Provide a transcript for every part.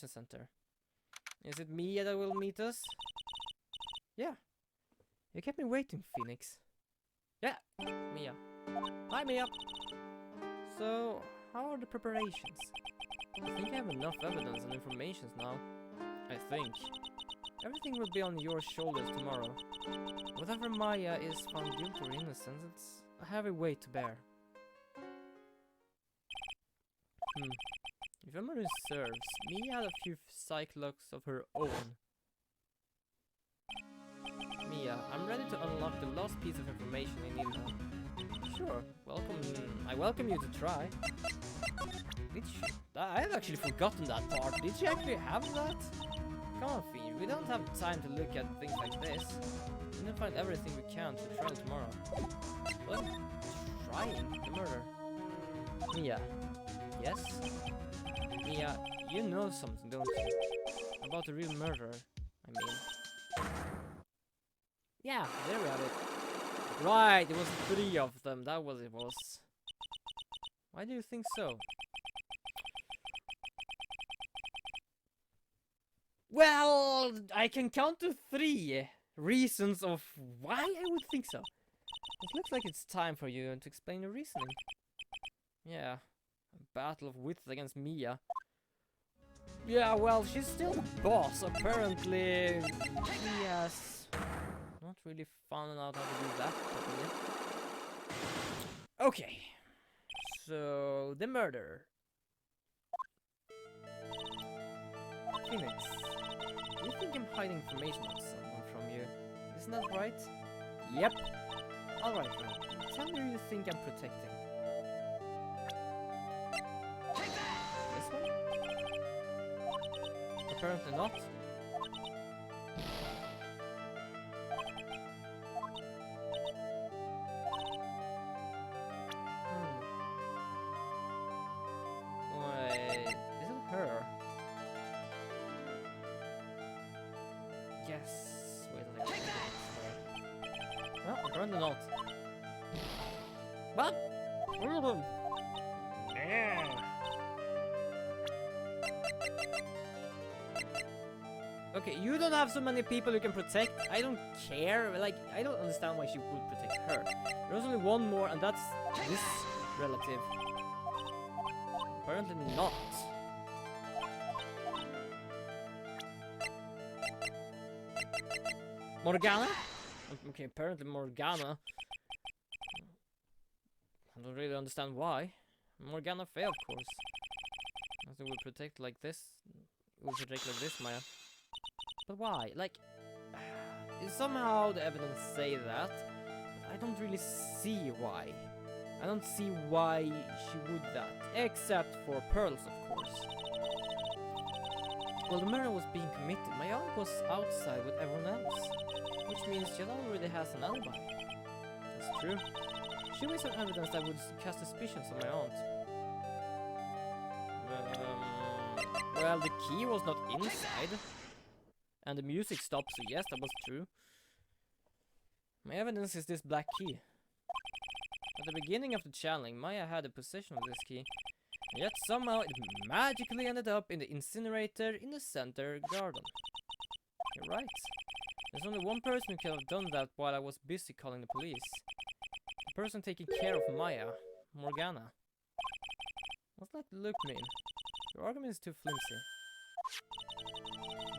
center. Is it Mia that will meet us? Yeah. You kept me waiting, Phoenix. Yeah, Mia. Hi, Mia. So, how are the preparations? I think I have enough evidence and information now. I think. Everything will be on your shoulders tomorrow. Whatever Maya is found guilty or innocent, it's a heavy weight to bear. If memory serves, Mia had a few cyclops of her own. Mia, I'm ready to unlock the last piece of information I need now. Sure, I welcome you to try. Did she? I have actually forgotten that part. Did she actually have that? Come on, Fee, we don't have time to look at things like this. We need to find everything we can to trial tomorrow. What? Trying the murder? Mia. Yes? Mia, you know something, don't you? About the real murderer, I mean. Yeah, there we have it. Right, it was 3 of them, that was it was. Why do you think so? Well, I can count to 3 reasons of why I would think so. It looks like it's time for you to explain your reasoning. Yeah, a battle of wits against Mia. Yeah, well, she's still the boss. Apparently, she has not really found out how to do that properly. Okay, so the murder. Phoenix, you think I'm hiding information on someone from you? Isn't that right? Yep. Alright then, tell me who you think I'm protecting. This one? Apparently not. Wait, is it her? Yes. Wait a second. Well, apparently not. But okay, you don't have so many people you can protect. I don't care. Like, I don't understand why she would protect her. There's only one more, and that's this relative. Apparently not. Morgana? Okay, apparently Morgana. I don't really understand why. Morgana Faye, of course. As they would protect like this. Would protect like this, Maya. But why? Like, somehow the evidence say that, but I don't really see why. I don't see why she would that, except for pearls, of course. While the murder was being committed, my aunt was outside with everyone else, which means she already has an alibi. That's true. She was some evidence that would cast suspicions on my aunt. Well, the key was not inside. And the music stopped, so yes, that was true. My evidence is this black key. At the beginning of the challenge, Maya had a possession of this key. And yet somehow it magically ended up in the incinerator in the center garden. You're right. There's only one person who could have done that while I was busy calling the police. The person taking care of Maya, Morgana. What's that look mean? Your argument is too flimsy.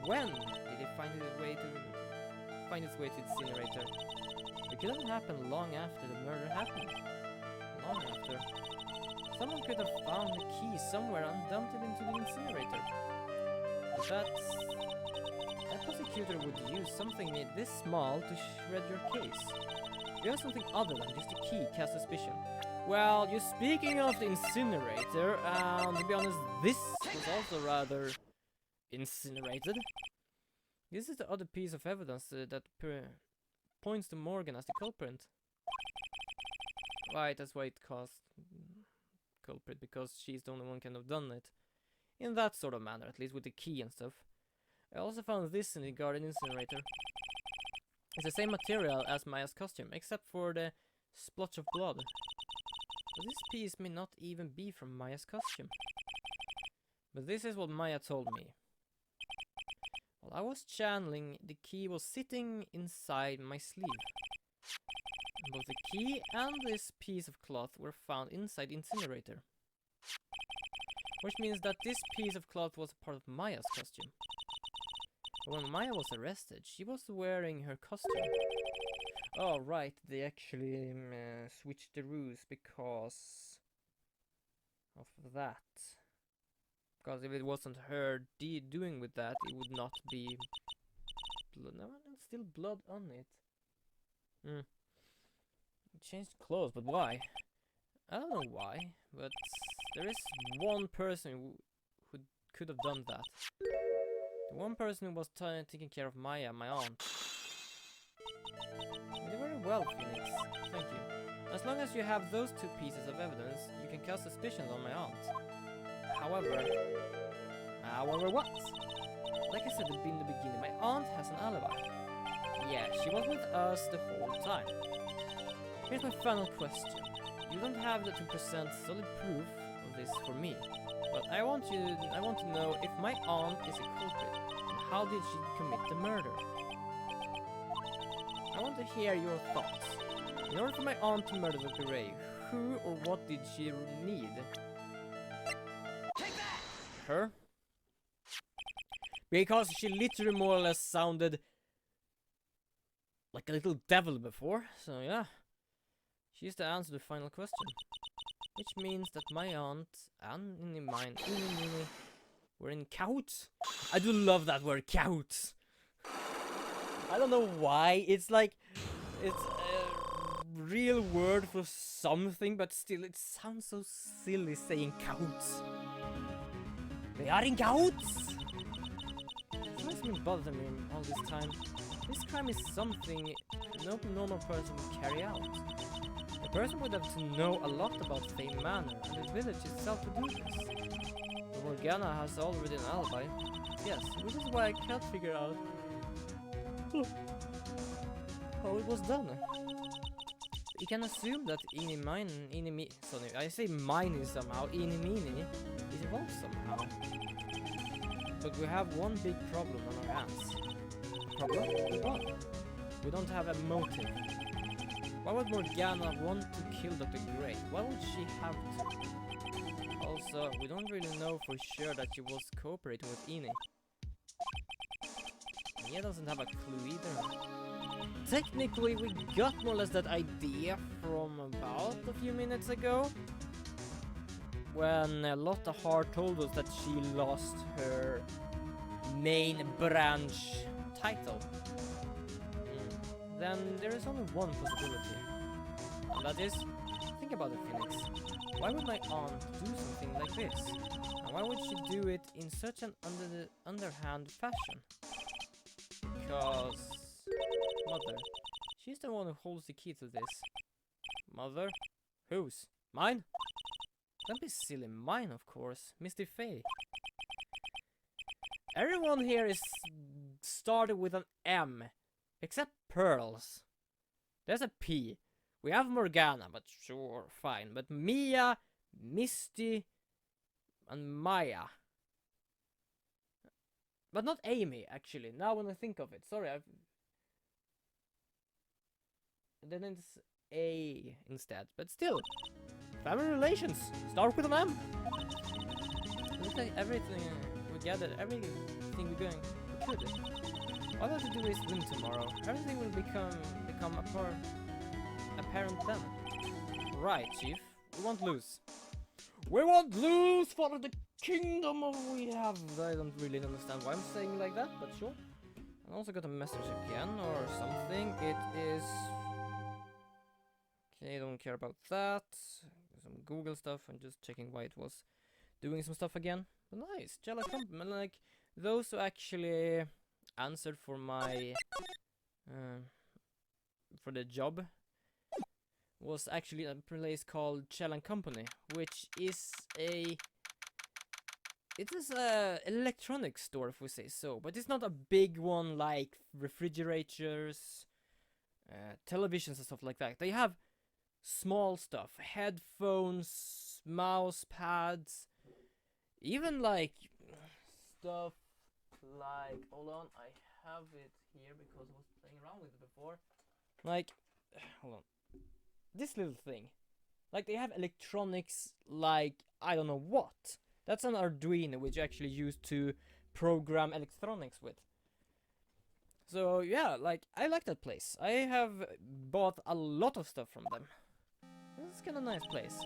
When did it find its way to the incinerator? It couldn't happen long after the murder happened. Long after. Someone could have found the key somewhere and dumped it into the incinerator. But that prosecutor would use something this small to shred your case. You have something other than just a key cast suspicion. Well, you're speaking of the incinerator, and to be honest, this was also rather incinerated. This is the other piece of evidence that points to Morgan as the culprit. Right, that's why it caused culprit, because she's the only one can have done it. In that sort of manner, at least with the key and stuff. I also found this in the garden incinerator. It's the same material as Maya's costume, except for the splotch of blood. But this piece may not even be from Maya's costume. But this is what Maya told me. While I was channeling, the key was sitting inside my sleeve. Both the key and this piece of cloth were found inside the incinerator. Which means that this piece of cloth was part of Maya's costume. But when Maya was arrested, she was wearing her costume. Oh right, they actually switched the rules because of that. Because if it wasn't her doing with that, it would not be blood. No, there's still blood on it. Changed clothes, but why? I don't know why, but there is one person who could have done that. The one person who was taking care of Maya, my aunt. You did very well, Phoenix. Thank you. As long as you have those two pieces of evidence, you can cast suspicions on my aunt. However, what? Like I said in the beginning, my aunt has an alibi. Yeah, she was with us the whole time. Here's my final question. You don't have to present solid proof of this for me, but I want to know if my aunt is a culprit, and how did she commit the murder? I want to hear your thoughts. In order for my aunt to murder Dr. Ray, who or what did she need? Take that! Her? Because she literally more or less sounded like a little devil before, so yeah. She's the answer to the final question. Which means that my aunt and mine were in cahoots. I do love that word, cahoots. I don't know why. It's like it's a real word for something, but still it sounds so silly saying cahoots. They are in cahoots. What's been bothering me all this time? This crime is something no normal person would carry out. A person would have to know a lot about Fame Manor and the village itself to do this. But Morgana has already an alibi. Yes, which is why I can't figure out how it was done. You can assume that I say mine somehow, Inimini is involved somehow. But we have one big problem on our hands. Problem? With what? We don't have a motive. Why would Morgana want to kill Dr. Gray? Why would she have to? Also, we don't really know for sure that she was cooperating with Ine. Mia doesn't have a clue either. Technically, we got more or less that idea from about a few minutes ago, when Lotta Hart told us that she lost her main branch title. Then there is only one possibility. And that is, think about it, Phoenix. Why would my aunt do something like this? And why would she do it in such an underhand fashion? Because Mother, she's the one who holds the key to this. Mother? Whose? Mine? Don't be silly, mine of course. Misty Faye. Everyone here is started with an M. Except Pearls. There's a P. We have Morgana, but sure, fine. But Mia, Misty, and Maya. But not Amy, actually. Now when I think of it. Sorry, then it's A instead. But still, family relations. Start with an M. Looks like everything we gathered, everything we're going we could. All we have to do is win tomorrow. Everything will become apparent then. Right, Chief. We won't lose. We won't lose for the kingdom of we have. I don't really understand why I'm saying like that, but sure. I also got a message again or something. It is... Okay, I don't care about that. Some Google stuff. I'm just checking why it was doing some stuff again. But nice. Jella compliment. Like, those who actually answered for my for the job was actually a place called Chell & Company, which is a electronics store, if we say so, but it's not a big one like refrigerators, televisions and stuff like that. They have small stuff, headphones, mouse pads, even like stuff like, hold on, I have it here because I was playing around with it before. Like, hold on, this little thing. Like, they have electronics, like, I don't know what. That's an Arduino, which you actually use to program electronics with. So, yeah, like, I like that place. I have bought a lot of stuff from them. It's kind of nice place.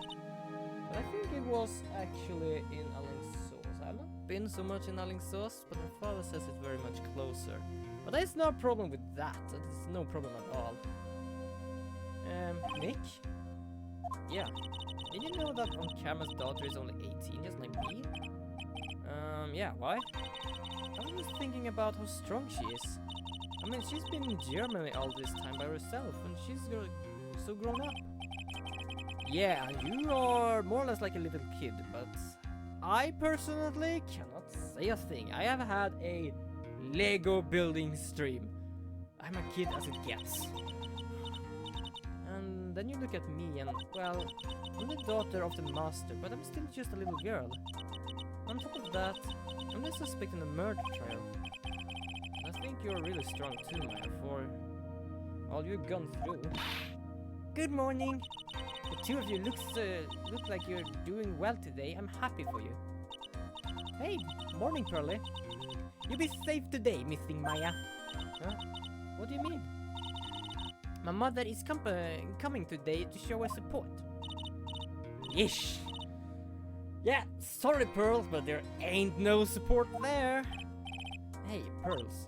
But I think it was actually in Alingsås. I've not been so much in Alingsås, but my father says it's very much closer. But there's no problem with that. There's no problem at all. Nick? Yeah. Did you know that on camera's daughter is only 18, just like me? Yeah, why? I was just thinking about how strong she is. I mean, she's been in Germany all this time by herself, and she's so grown up. Yeah, you are more or less like a little kid, but I personally cannot say a thing. I have had a Lego building stream. I'm a kid as it gets. And then you look at me and, well, I'm the daughter of the master, but I'm still just a little girl. On top of that, I'm the suspect in a murder trial. And I think you're really strong too, Maya, for all you've gone through. Good morning! The two of you look like you're doing well today. I'm happy for you. Hey, morning, Pearly. You be safe today, Missing Maya. Huh? What do you mean? My mother is coming today to show her support. Yeesh. Yeah, sorry, Pearls, but there ain't no support there. Hey, Pearls.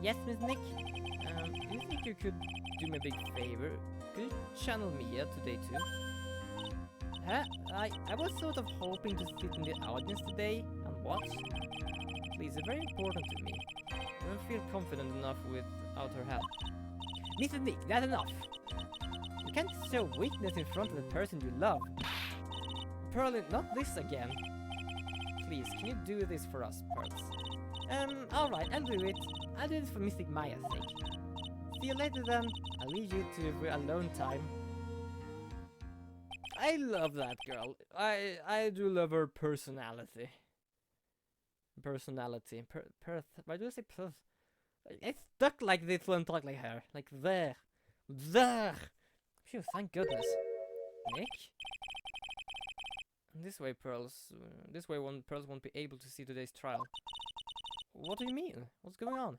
Yes, Miss Nick? Do you think you could do me a big favor? Could you channel Mia today too? Huh? I was sort of hoping to sit in the audience today and watch. Please, it's very important to me. I don't feel confident enough without her help. Mr. Nick, that's enough! You can't show weakness in front of the person you love. Pearly, not this again. Please, can you do this for us, Pearls? Alright, I'll do it. I'll do it for Mystic Maya's sake. See you later then. I'll leave you to alone time. I love that girl. I do love her personality. Why do I say perth? It's stuck like this when I talk like her. Like there. Phew, thank goodness. Nick? This way, Pearls. This way, Pearls won't be able to see today's trial. What do you mean? What's going on?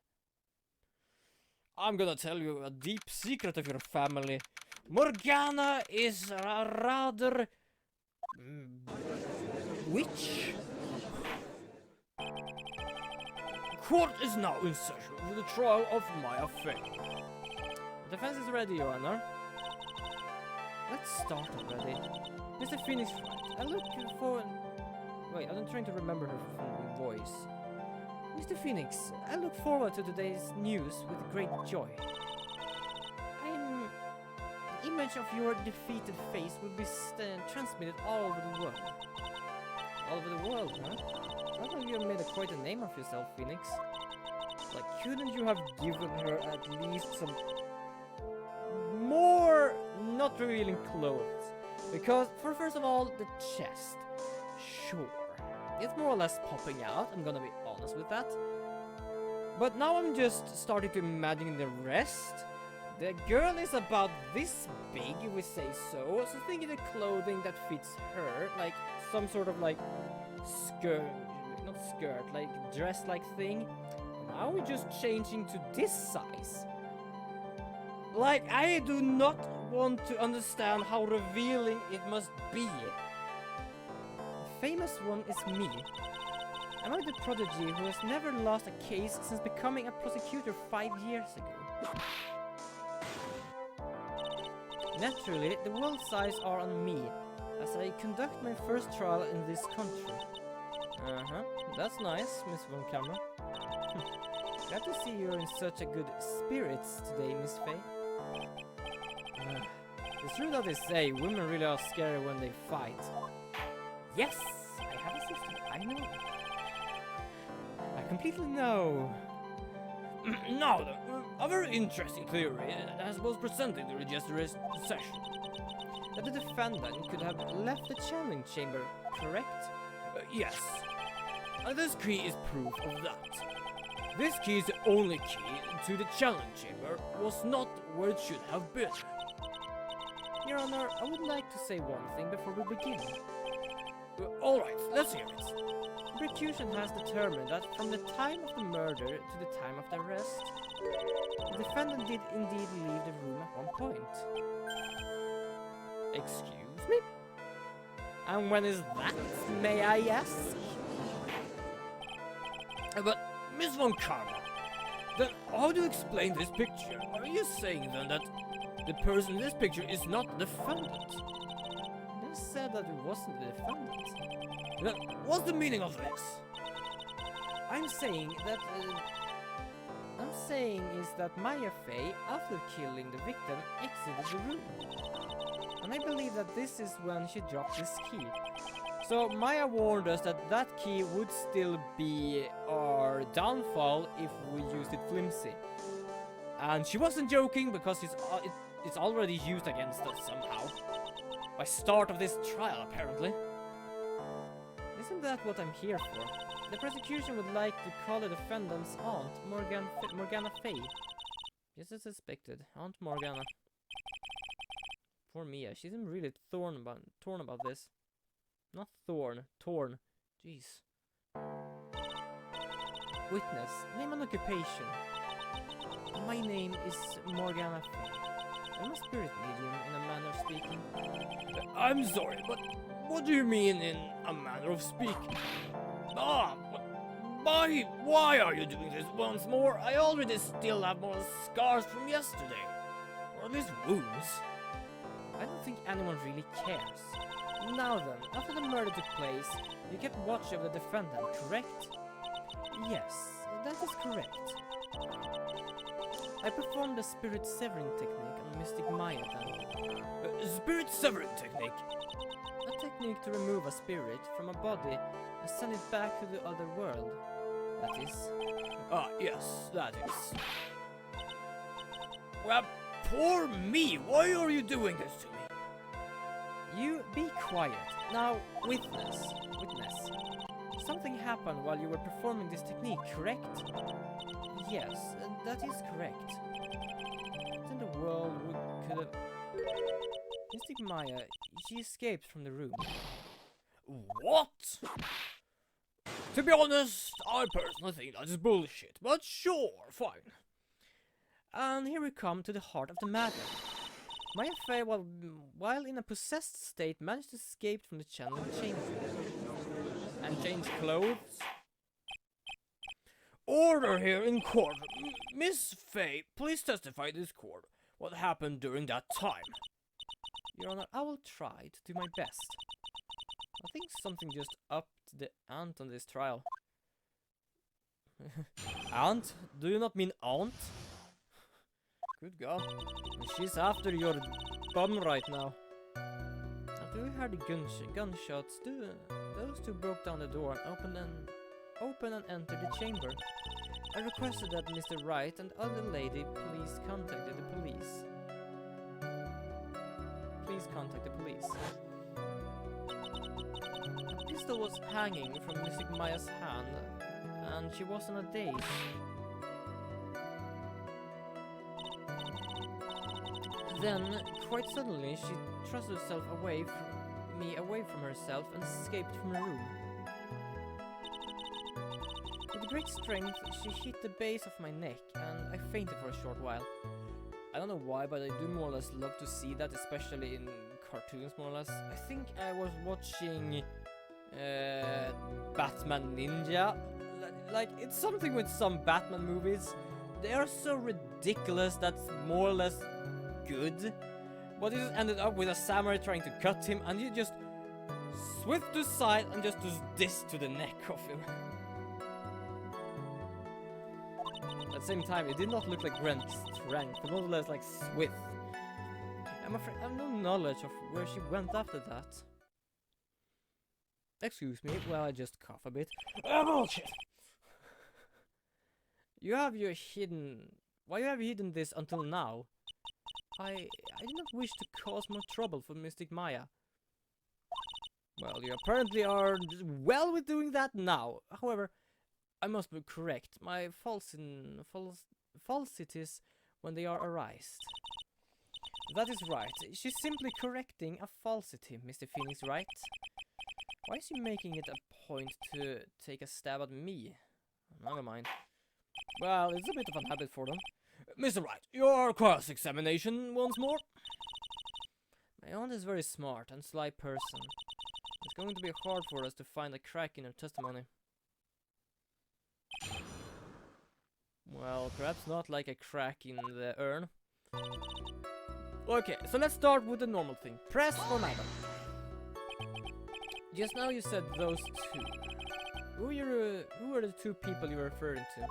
I'm gonna tell you a deep secret of your family. Morgana is a rather... witch? Court is now in session for the trial of Maya Fey. The defense is ready, Your Honor. Let's start already. Mr. Phoenix, I look for... Wait, I'm trying to remember her voice. Mr. Phoenix, I look forward to today's news with great joy. The image of your defeated face will be transmitted all over the world. All over the world, huh? Sounds like you have made quite a name of yourself, Phoenix. Like, couldn't you have given her at least some more not revealing clothes? Because, first of all, the chest. Sure. It's more or less popping out, I'm gonna be honest with that. But now I'm just starting to imagine the rest. The girl is about this big, if we say so. So think of the clothing that fits her, like some sort of like skirt, not skirt, like dress-like thing. Now we're just changing to this size. Like, I do not want to understand how revealing it must be. The famous one is me. Am I the prodigy who has never lost a case since becoming a prosecutor 5 years ago? Naturally, the world's eyes are on me, as I conduct my first trial in this country. That's nice, Miss Von Kammer. Glad to see you're in such a good spirits today, Miss Faye. It's true that they say women really are scary when they fight. Yes, I have a sister, I know. I completely know. Now then, a very interesting theory that was presented during yesterday's session. That the defendant could have left the channeling chamber, correct? Yes. And this key is proof of that. This key is the only key to the challenge chamber, was not where it should have been. Your Honor, I would like to say one thing before we begin. Alright, let's hear it. The prosecution has determined that from the time of the murder to the time of the arrest, the defendant did indeed leave the room at one point. Excuse me? And when is that, may I ask? But, Miss Von Karma, then how do you explain this picture? Are you saying then that the person in this picture is not the defendant? They said that it wasn't the defendant. Then what's the meaning of this? I'm saying is that Maya Fey, after killing the victim, exited the room. And I believe that this is when she dropped this key. So Maya warned us that that key would still be our downfall if we used it flimsy. And she wasn't joking because it's already used against us somehow. By start of this trial, apparently. Isn't that what I'm here for? The prosecution would like to call the defendant's aunt, Morgana Fey. Just as suspected, Aunt Morgana. Poor Mia, she's really torn about this. Not thorn, torn. Jeez. Witness, name and occupation. My name is Morgana Fey. I'm a spirit medium, in a manner of speaking. I'm sorry, but what do you mean in a manner of speaking? Why are you doing this once more? I already still have more scars from yesterday. Or at least wounds. I don't think anyone really cares. Now then, after the murder took place, you kept watch of the defendant, correct? Yes, that is correct. I performed the spirit severing technique on Mystic Maya then. Spirit severing technique? A technique to remove a spirit from a body and send it back to the other world. That is. Yes, that is. Well, poor me, why are you doing this to me? You be quiet. Now, witness. Something happened while you were performing this technique, correct? Yes, that is correct. What in the world could have... Mystic Maya, she escaped from the room. What? To be honest, I personally think that is bullshit, but sure, fine. And here we come to the heart of the matter. Maya Fey, while in a possessed state, managed to escape from the channel chamber. And change clothes. Order here in court. Miss Fey, please testify this court. What happened during that time? Your Honor, I will try to do my best. I think something just upped the ante on this trial. Aunt? Do you not mean aunt? Good God. She's after your bum right now. After we heard the gunshots, those two broke down the door and opened and entered the chamber. I requested that Mr. Wright and other lady please contact the police. Please contact the police. A pistol was hanging from Mystic Maya's hand, and she was in a daze. Then, quite suddenly, she thrust herself away from herself and escaped from the room. With great strength, she hit the base of my neck, and I fainted for a short while. I don't know why, but I do more or less love to see that, especially in cartoons, more or less. I think I was watching Batman Ninja. Like, it's something with some Batman movies. They are so ridiculous that's more or less good. But it just ended up with a samurai trying to cut him, and you just swift to side and just do this to the neck of him. At the same time, it did not look like great strength, but more or less like swift. I'm afraid I have no knowledge of where she went after that. Excuse me, well, I just cough a bit. Bullshit! Why you have hidden this until now? I did not wish to cause more trouble for Mystic Maya. Well, you apparently are well with doing that now. However, I must be correct. My falsities when they are arised. That is right. She's simply correcting a falsity, Mr. Phoenix, right? Why is he making it a point to take a stab at me? Never mind. Well, it's a bit of a habit for them. Mr. Wright, your cross-examination once more. My aunt is very smart and sly person. It's going to be hard for us to find a crack in her testimony. Well, perhaps not like a crack in the urn. Okay, so let's start with the normal thing. Press or madam? Just now you said those two. Who are the two people you're referring to?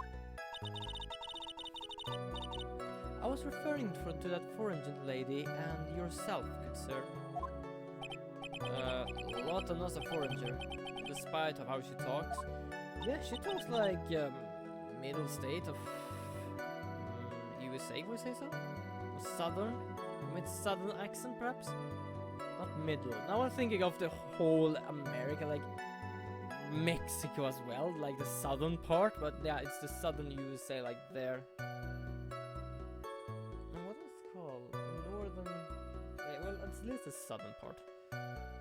I was referring to that foreign lady and yourself, good sir. Lotta's a foreigner, despite of how she talks. Yeah, she talks like middle state of USA, would you say so? Or southern? Mid-southern accent, perhaps? Not middle. Now I'm thinking of the whole America, like Mexico as well, like the southern part, but yeah, it's the southern USA, like there. What is it called? Northern... well, at least the southern part.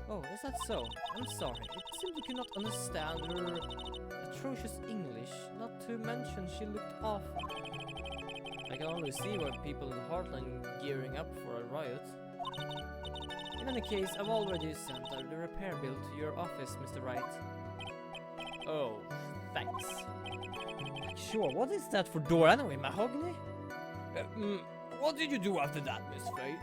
Oh, is that so? I'm sorry. It simply cannot understand her atrocious English, not to mention she looked awful. I can always see why people in Heartland gearing up for a riot. In any case, I've already sent the repair bill to your office, Mr. Wright. Oh, thanks. Sure, what is that for door anyway, mahogany? What did you do after that, Miss Faye?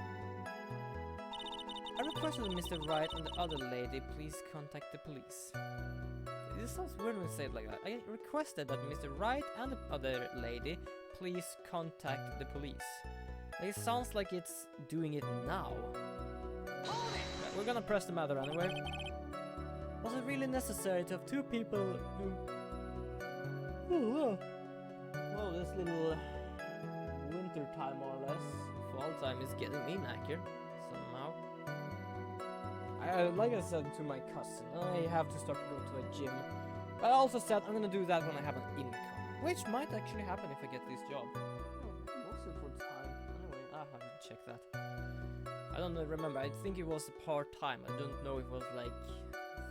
I requested that Mr. Wright and the other lady please contact the police. This sounds weird when I say it like that. I requested that Mr. Wright and the other lady please contact the police. It sounds like it's doing it now. We're gonna press the matter anyway. Was it really necessary to have two people who... Well, this little winter time more or less, fall time is getting me knackered somehow. Like I said to my cousin, I have to start to go to a gym. But I also said I'm gonna do that when I have an income, which might actually happen if I get this job. What's it for time? Anyway, I have to check that. I don't remember. I think it was part-time. I don't know if it was like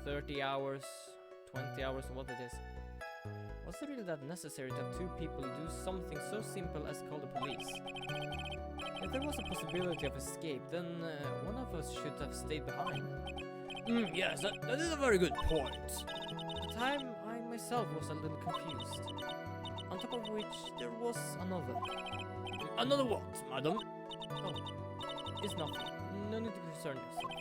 30 hours, 20 hours, or what it is. Was it really that necessary to have two people do something so simple as call the police? If there was a possibility of escape, then one of us should have stayed behind. Yes, that is a very good point. At the time, I myself was a little confused. On top of which, there was another. Another what, madam? Oh, it's nothing. No need to concern yourself.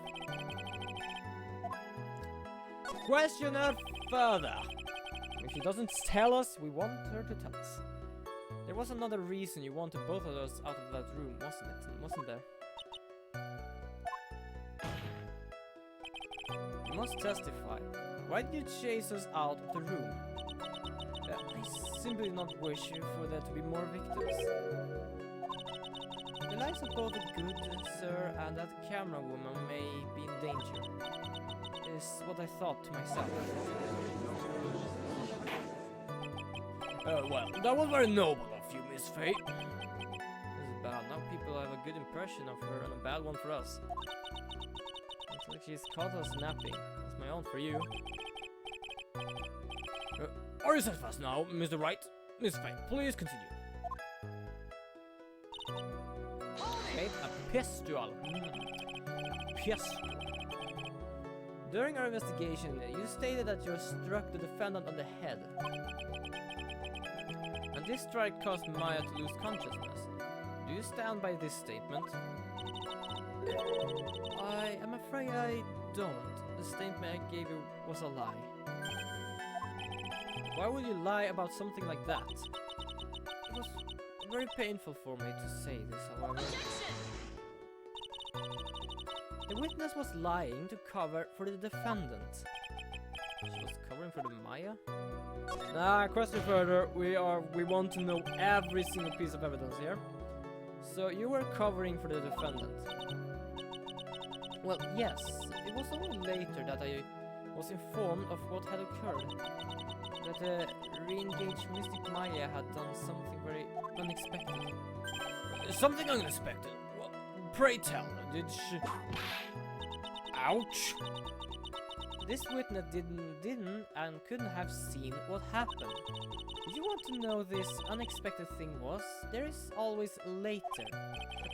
Question her further. If she doesn't tell us, we want her to tell us. There was another reason you wanted both of us out of that room, wasn't it? Wasn't there? You must testify. Why did you chase us out of the room? I simply did not wish for there to be more victims. The lives of both the good sir and that camera woman may be in danger. Is what I thought to myself. Well, that was very noble of you, Miss Faye. This is bad. Now people have a good impression of her and a bad one for us. Looks like she's caught us napping. That's my own for you. Are you satisfied now, Mr. Wright? Miss Faye, please continue. Okay, a pistol. Pistol. During our investigation, you stated that you struck the defendant on the head. And this strike caused Maya to lose consciousness. Do you stand by this statement? I am afraid I don't. The statement I gave you was a lie. Why would you lie about something like that? It was very painful for me to say this, however. Objection! The witness was lying to cover for the defendant. She was covering for the Maya? Nah, question further. We want to know every single piece of evidence here. So you were covering for the defendant. Well, yes. It was only later that I was informed of what had occurred. That the re-engaged Mystic Maya had done something very unexpected. Something unexpected? What? Pray tell, did she... Ouch! This witness didn't and couldn't have seen what happened. If you want to know this unexpected thing was, there is always later.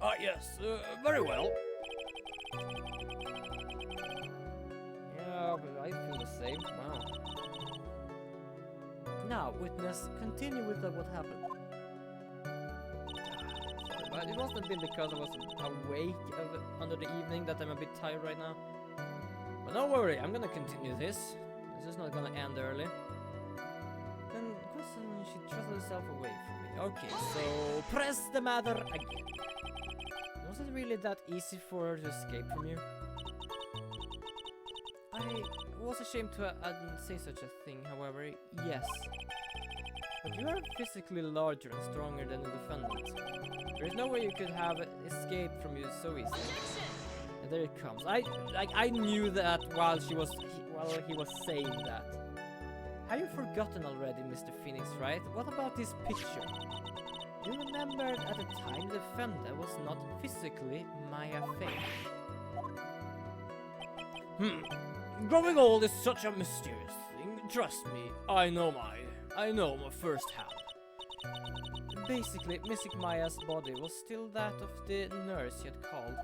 Ah, yes, very well. Yeah, but I feel the same. Wow. Now, witness, continue with what happened. Sorry, but it must have been because I was awake under the evening that I'm a bit tired right now. But don't worry, I'm gonna continue this. This is not gonna end early. Then she trusted herself away from me. Okay, so press the matter again. Was it really that easy for her to escape from you? I was ashamed to say such a thing, however, yes. But you are physically larger and stronger than the defendant. There is no way you could have escaped from you so easily. And there it comes. I knew that while he was saying that. Have you forgotten already, Mr. Phoenix, right? What about this picture? You remembered at the time the defender was not physically Maya Fey. Growing old is such a mysterious thing. Trust me, I know my firsthand. Basically, Mystic Maya's body was still that of the nurse she had called.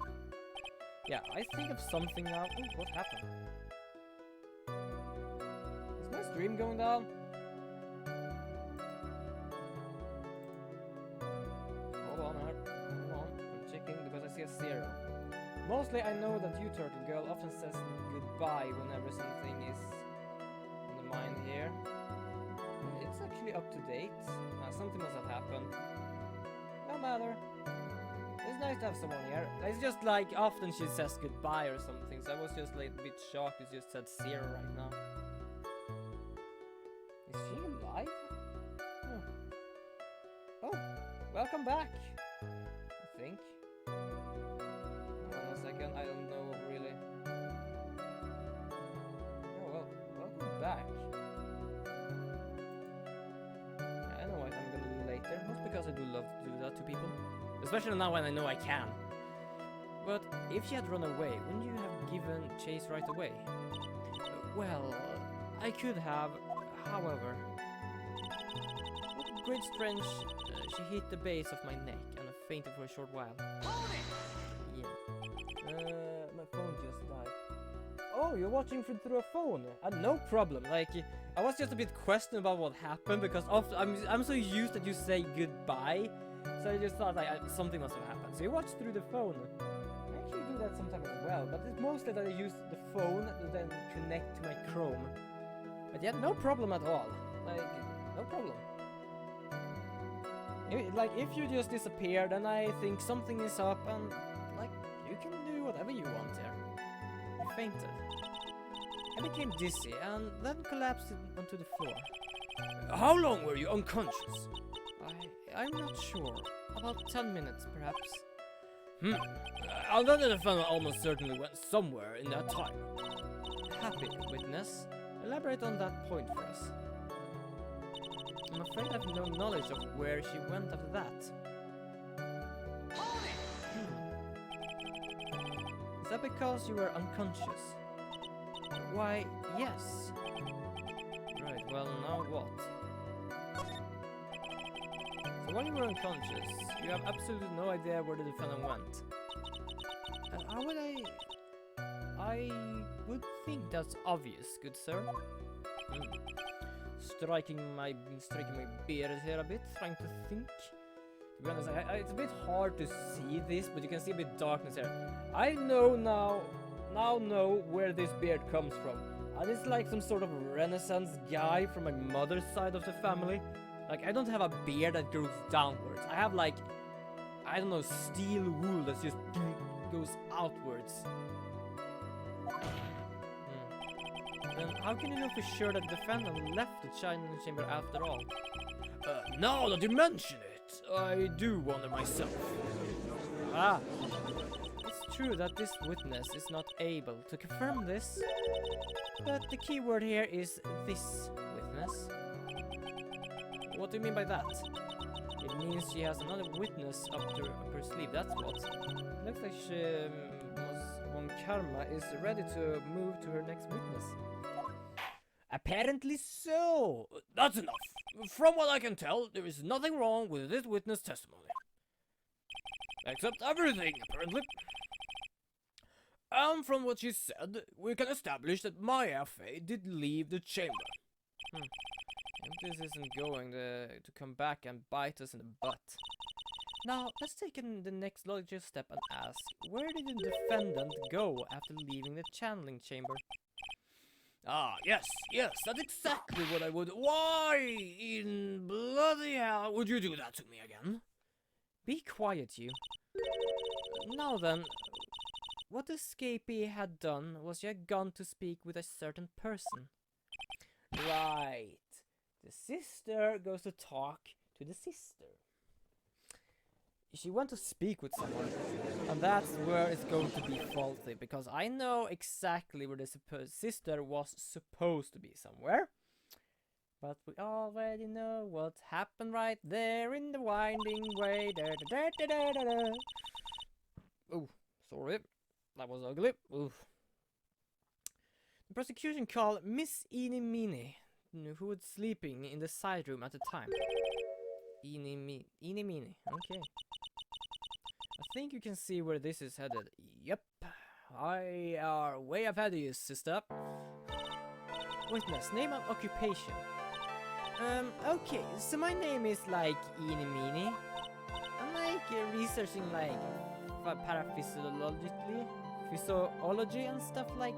Yeah, I think of something now. Ooh, what happened? Is my stream going down? Hold on, I'm checking because I see a 0. Mostly I know that you, Turtle Girl, often says goodbye whenever something is on the mind here. It's actually up to date. Something must have happened. No matter. It's nice to have someone here. It's just like often she says goodbye or something, so I was just like a bit shocked it just said 0 right now. Is she alive? Oh, welcome back, I think. Hold on a second, I don't know really. Oh well, welcome back. Yeah, I know what I'm gonna do later, not because I do love to do that to people. Especially now when I know I can. But if she had run away, wouldn't you have given chase right away? Well, I could have, however. With great strength, she hit the base of my neck and I fainted for a short while. Yeah. My phone just died. Oh, you're watching through a phone? No problem. Like, I was just a bit questioning about what happened because often I'm so used that you say goodbye. So I just thought like something must have happened. So you watch through the phone. I actually do that sometimes as well, but it's mostly that I use the phone to then connect to my Chrome. But yeah, no problem at all. Like, no problem. If you just disappear, then I think something is up and like you can do whatever you want here. You fainted. I became dizzy and then collapsed onto the floor. How long were you unconscious? I'm not sure. About 10 minutes, perhaps. I'll bet the defendant almost certainly went somewhere in that time. Happy witness. Elaborate on that point for us. I'm afraid I have no knowledge of where she went after that. Is that because you were unconscious? Why, yes. Right, well, now what? So while you were unconscious, you have absolutely no idea where the defendant went. How would I would think that's obvious, good sir. Striking my beard here a bit, trying to think. To be honest, it's a bit hard to see this, but you can see a bit darkness here. I know now know where this beard comes from. And it's like some sort of Renaissance guy from my mother's side of the family. Like, I don't have a beard that goes downwards. I have like, I don't know, steel wool that just goes outwards. Then how can you know for sure that the defendant left the China chamber after all? Now that you mention it, I do wonder myself. Ah, it's true that this witness is not able to confirm this, but the key word here is this witness. What do you mean by that? It means she has another witness up her sleeve, that's what. It looks like Von Karma is ready to move to her next witness. Apparently so! That's enough! From what I can tell, there is nothing wrong with this witness testimony. Except everything, apparently. And from what she said, we can establish that Maya Fey did leave the chamber. This isn't going to come back and bite us in the butt. Now, let's take the next logical step and ask, where did the defendant go after leaving the channeling chamber? Ah, yes, that's exactly what I would... Why in bloody hell would you do that to me again? Be quiet, you. Now then, what the escapee had done was she had gone to speak with a certain person. Right. The sister goes to talk to the sister. She went to speak with someone, and that's where it's going to be faulty, because I know exactly where the sister was supposed to be somewhere. But we already know what happened right there in the winding way. Oh, sorry. That was ugly. Oof. The prosecution called Miss Eeny Meeny, who was sleeping in the side room at the time. Eeny Meeny. Okay. I think you can see where this is headed. Yep. I are way ahead of you, sister. Witness, name and occupation. Okay, so my name is like Eeny Meeny. I'm like researching like physiology and stuff like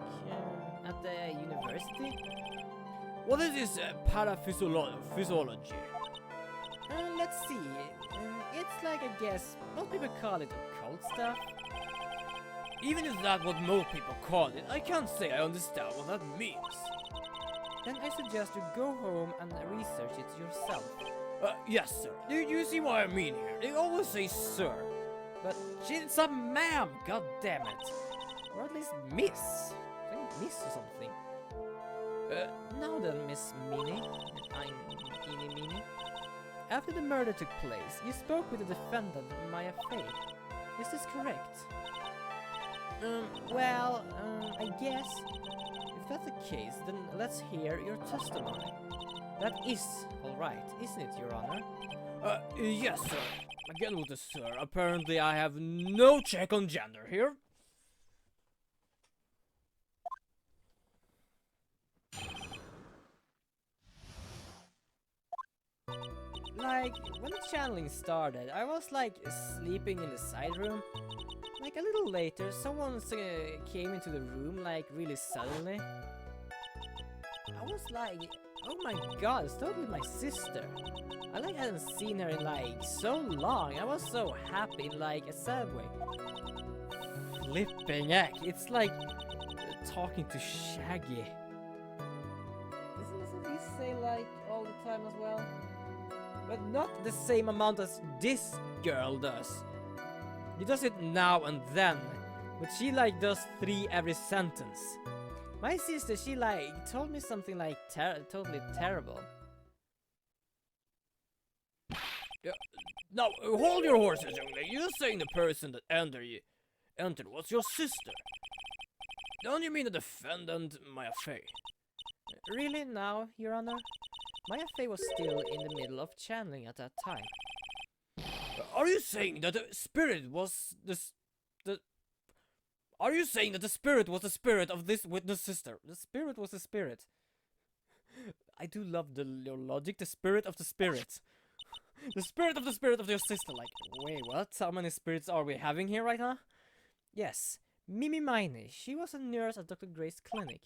at the university. What is this paraphysiology? Let's see. It's like, I guess, most people call it occult stuff. Even if that's what most people call it, I can't say I understand what that means. Then I suggest you go home and research it yourself. Yes, sir. Do you see what I mean here? They always say sir. But she's a ma'am, god damn it. Or at least miss. I think miss or something. Now then, Miss Meeny. I'm Eeny Meeny. After the murder took place, you spoke with the defendant, Maya Fey. Is this correct? Well, I guess... If that's the case, then let's hear your testimony. That is alright, isn't it, Your Honor? Yes, sir. Again with the sir. Apparently I have no check on gender here. Like, when the channeling started, I was like sleeping in the side room. Like a little later, someone came into the room like really suddenly. I was like, oh my god, it's totally my sister. I like hadn't seen her in like so long. I was so happy in like a sad way. Flipping heck, it's like talking to Shaggy. Isn't this what you say like all the time as well? But not the same amount as this girl does. He does it now and then, but she like does 3 every sentence. My sister, she like told me something like totally terrible. Yeah, now hold your horses, young lady. You're saying the person that entered was your sister. Don't you mean the defendant, Maya Fey? Really now, Your Honor? Maya Fey was still in the middle of channeling at that time. Are you saying that the spirit was Are you saying that the spirit was the spirit of this witness sister? The spirit was the spirit. I do love your logic. The spirit of the spirit. The spirit of your sister. Like, wait, what? How many spirits are we having here right now? Yes, Mimi Miney. She was a nurse at Dr. Gray's clinic.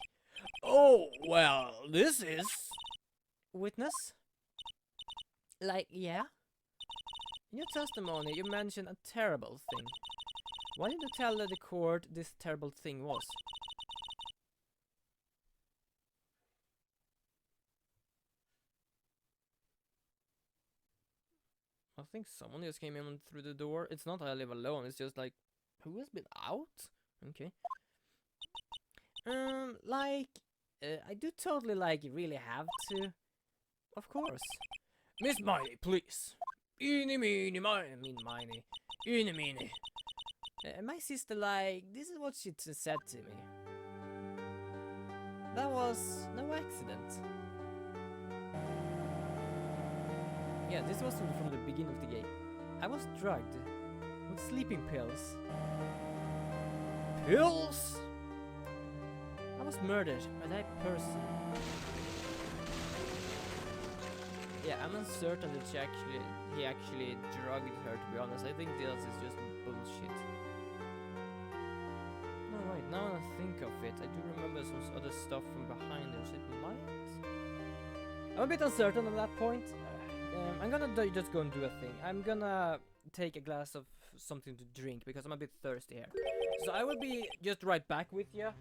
Oh, well, this is... Witness? Like, yeah? In your testimony, you mentioned a terrible thing. Why did you tell the court this terrible thing was? I think someone just came in through the door. It's not I live alone, it's just like Who has been out? Okay. Like, I do totally, like, really have to. Of course. Miss Miney, please. Eeny, meeny, miny, miny. Eeny, meeny. My sister, like, this is what she said to me. That was no accident. Yeah, this was from the beginning of the game. I was drugged with sleeping pills. Pills? I was murdered by that person. Yeah, I'm uncertain that he actually drugged her, to be honest. I think this is just bullshit. No, right, now I think of it, I do remember some other stuff from behind there, so it might... I'm a bit uncertain on that point. I'm gonna just go and do a thing. I'm gonna take a glass of something to drink, because I'm a bit thirsty here. So I will be just right back with you.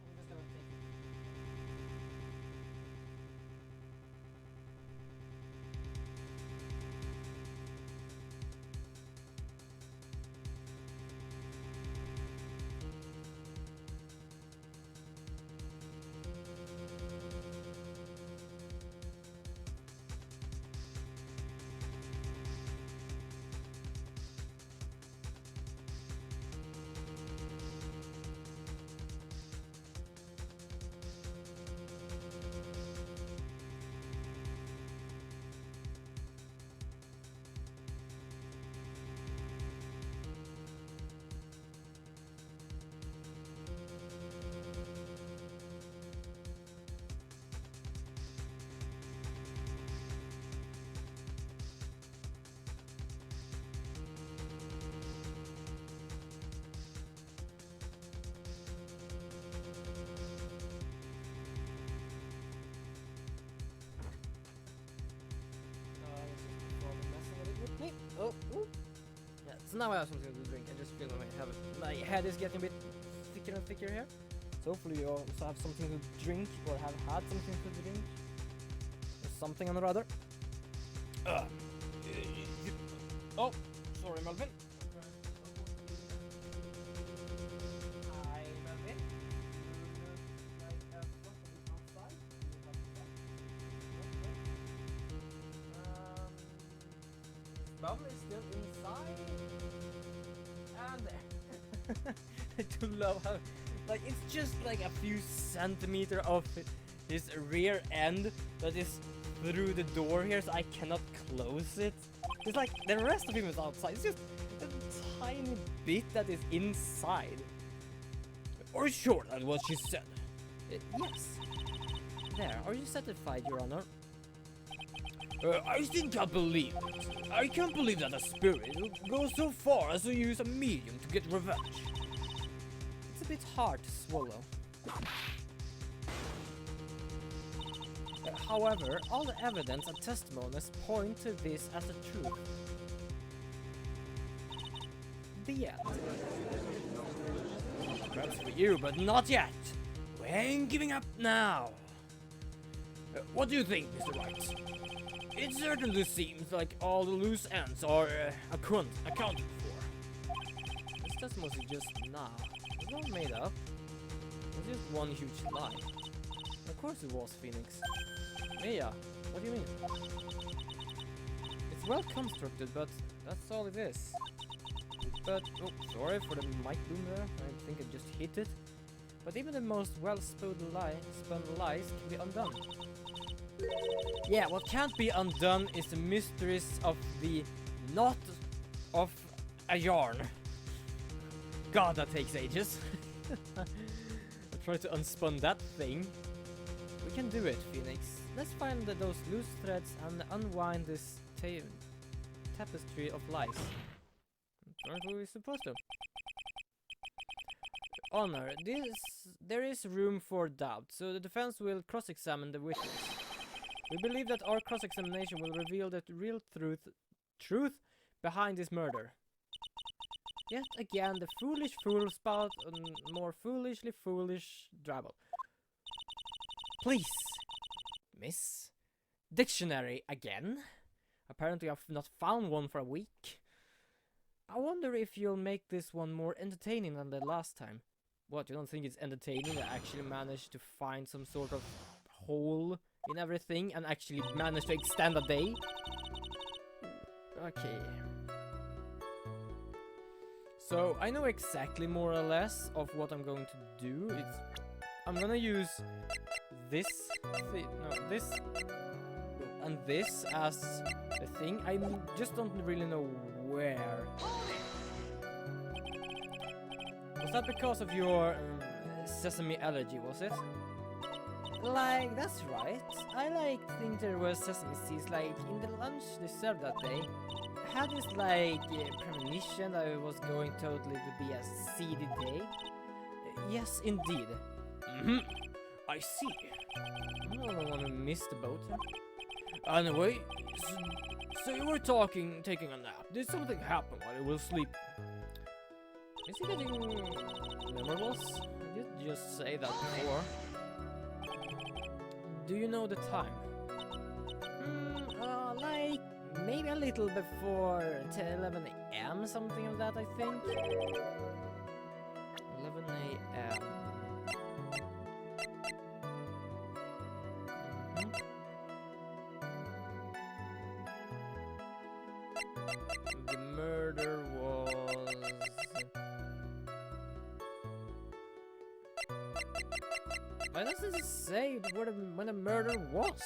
Oh, ooh. Yeah, so now I have something to drink. I just feel my head is getting a bit thicker and thicker here. So hopefully you also have something to drink, or have had something to drink, or something or other. Oh, sorry, Melvin. Hi, Melvin. Bubble is still inside. And there. I do love how, like, it's just like a few centimeters of his rear end that is through the door here, so I cannot close it. It's like the rest of him is outside. It's just a tiny bit that is inside. Or sure, that's what she said. Yes. There, are you satisfied, Your Honor? I think I believe it. I can't believe that a spirit will go so far as to use a medium to get revenge. It's a bit hard to swallow. However, all the evidence and testimonies point to this as the truth. The end. Perhaps for you, but not yet. We ain't giving up now. What do you think, Mr. Wright? It certainly seems like all the loose ends are accounted for. This testimony is just it's not made up. It's just one huge lie. Of course it was, Phoenix. Yeah, what do you mean? It's well constructed, but that's all it is. But, oh, sorry for the mic boom there. I think I just hit it. But even the most well-spun lies can be undone. Yeah, what can't be undone is the mysteries of the knot of a yarn. God, that takes ages. I try to unspun that thing. We can do it, Phoenix. Let's find those loose threads and unwind this tapestry of lies. Aren't we supposed to? Honor, there is room for doubt, so the defense will cross-examine the witness. We believe that our cross-examination will reveal the real truth behind this murder. Yet again, the foolish fool spout on more foolishly foolish drabble. Please, miss. Dictionary again? Apparently I've not found one for a week. I wonder if you'll make this one more entertaining than the last time. What, you don't think it's entertaining to actually manage to find some sort of hole in everything and actually manage to extend a day? Okay. So, I know exactly more or less of what I'm going to do. I'm gonna use this this and this as the thing. I just don't really know where. Was that because of your sesame allergy, was it? Like, that's right. I think there were sesame seeds like in the lunch they served that day. I had this premonition that it was going totally to be a seedy day. Yes, indeed. I see. I'm not the one who missed the boat. Anyway, so you were taking a nap. Did something happen while you were asleep? Is he getting memorables? I did just say that before. Do you know the time? Like maybe a little before 11 a.m. something of that, I think. 11 a.m. The murder was... Why doesn't it say when the murder was?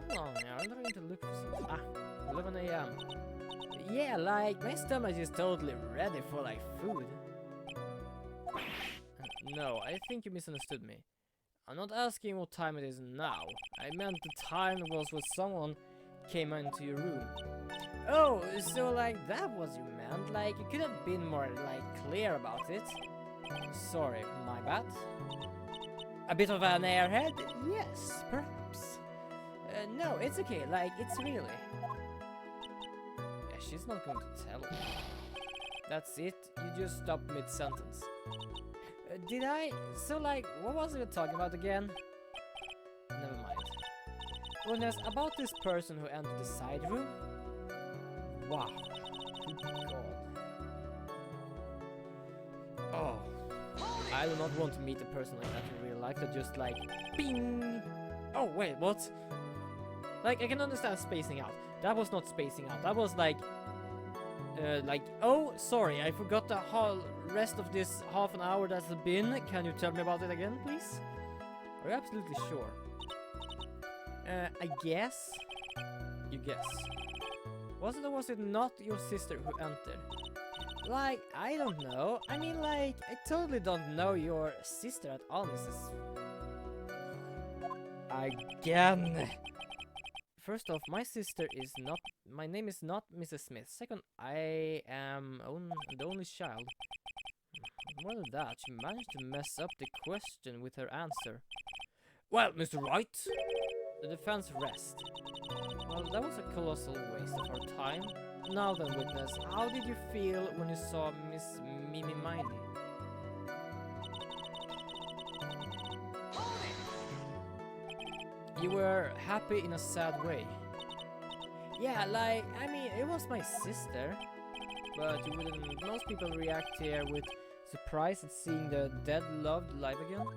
Hold on, I'm trying to look for something. 11 a.m. Yeah, like, my stomach is totally ready for, like, food. No, I think you misunderstood me. I'm not asking what time it is now. I meant the time was when someone came into your room. Oh, so, like, that was you meant? Like, you could have been more, like, clear about it. Sorry, my bad. A bit of an airhead? Yes, perhaps. No, it's okay, like, it's really... Yeah, she's not going to tell me. That's it, you just stop mid-sentence. Did I? So, like, what was we talking about again? Never mind. Well, there's about this person who entered the side room. Wow. Good God. Oh. I do not want to meet a person like that in real life that just like, bing! Oh, wait, what? Like, I can understand spacing out. That was not spacing out. That was like, oh, sorry, I forgot the whole rest of this half an hour that's been. Can you tell me about it again, please? Are you absolutely sure? I guess. You guess. Was it or was it not your sister who entered? Like, I don't know. I mean, like, I totally don't know your sister at all, Mrs. Again. First off, my sister is not... My name is not Mrs. Smith. Second, I am the only child. More than that, she managed to mess up the question with her answer. Well, Mr. Wright, the defense rests. Well, that was a colossal waste of our time. Now then, witness, how did you feel when you saw Miss Mimi Miney? You were happy in a sad way. Yeah, like, I mean, it was my sister. But you wouldn't... Most people react here with surprise at seeing the dead loved alive again.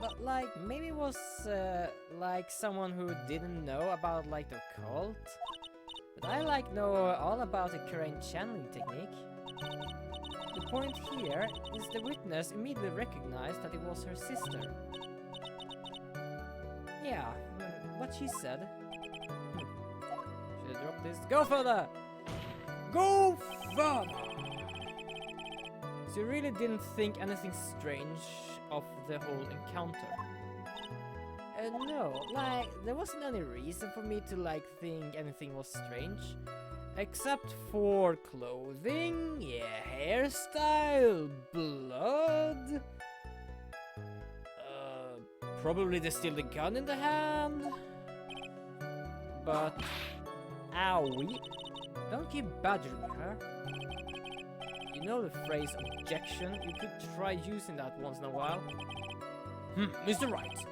But like, maybe it was like someone who didn't know about like the occult. But I like know all about the current channeling technique. The point here is the witness immediately recognized that it was her sister. Yeah, what she said. Should I drop this? Go further! Go further! So you really didn't think anything strange of the whole encounter? No, like, there wasn't any reason for me to, like, think anything was strange. Except for clothing, yeah, hairstyle, blood... probably there's still the gun in the hand. But... Owie. Don't keep badgering her. You know the phrase objection? You could try using that once in a while. Mr. Wright,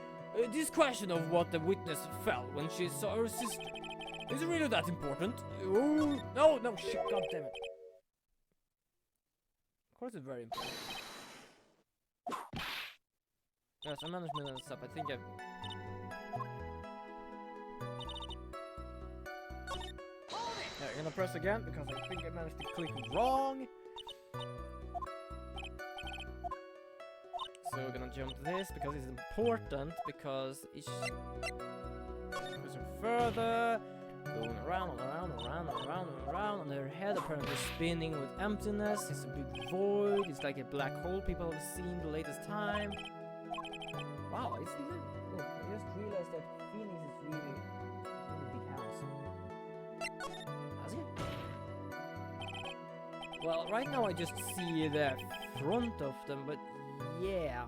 this question of what the witness felt when she saw her sister. Is it really that important? Ooh, no, no, shit, god damn it. Of course it's very important. Yes, I managed million stuff. I think I've... Yeah, I'm gonna press again because I think I managed to click wrong. So we're gonna jump this because it's important, because it's goes further, going around and around and around and around and around, and their head apparently spinning with emptiness. It's a big void. It's like a black hole people have seen the latest time. Wow, it's even... Oh, I just realized that Phoenix is really a big house. Has he? Well, right now I just see the front of them, but yeah.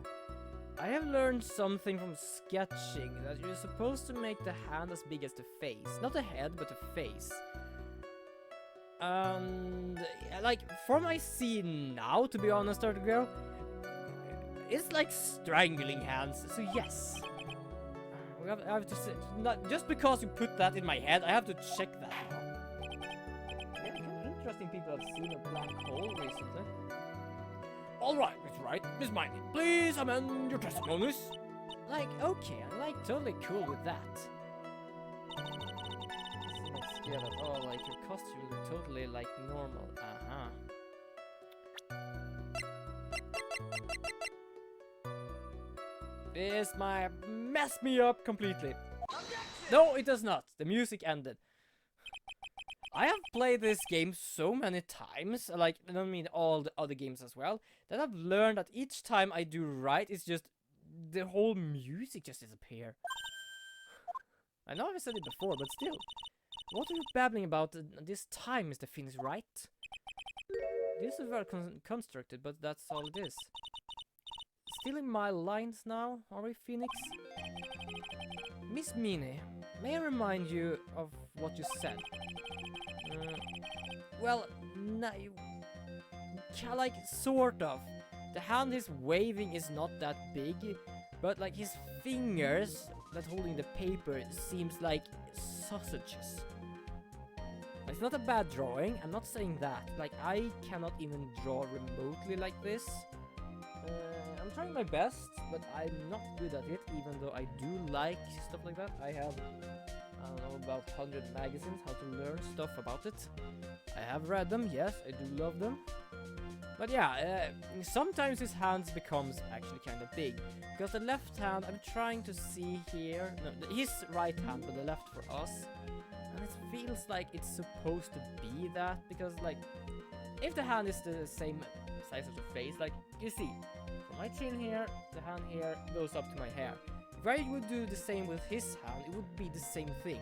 I have learned something from sketching, that you're supposed to make the hand as big as the face. Not the head, but the face. And like, from I see now, to be honest, Turtle Girl, it's like strangling hands, so yes. I have to say, not just because you put that in my head, I have to check that now. Yeah, kind of interesting people have seen a black hole recently. Alright, Miss Wright, Miss Mindy, please amend your testimonies. Like, okay, I'm like totally cool with that. I'm like scared at all, like your costume is totally like normal. This might mess me up completely. No, it does not. The music ended. I have played this game so many times, like, I don't mean all the other games as well, that I've learned that each time I do right, it's just, the whole music just disappears. I know I've said it before, but still. What are you babbling about this time, Mr. Phoenix, right? This is very constructed, but that's all it is. Stealing my lines now, are we, Phoenix? Miss Minnie, may I remind you of what you said? Well, like, sort of. The hand he's waving is not that big, but like his fingers that holding the paper seems like sausages. It's not a bad drawing, I'm not saying that. Like, I cannot even draw remotely like this. I'm trying my best, but I'm not good at it, even though I do like stuff like that. I have, I don't know, about 100 magazines, how to learn stuff about it. I have read them, yes, I do love them. But yeah, sometimes his hands becomes actually kind of big. Because the left hand, I'm trying to see here, no, his right hand, but the left for us. And it feels like it's supposed to be that, because like, if the hand is the same size as the face, like, you see, from my chin here, the hand here goes up to my hair. If I would do the same with his hand, it would be the same thing.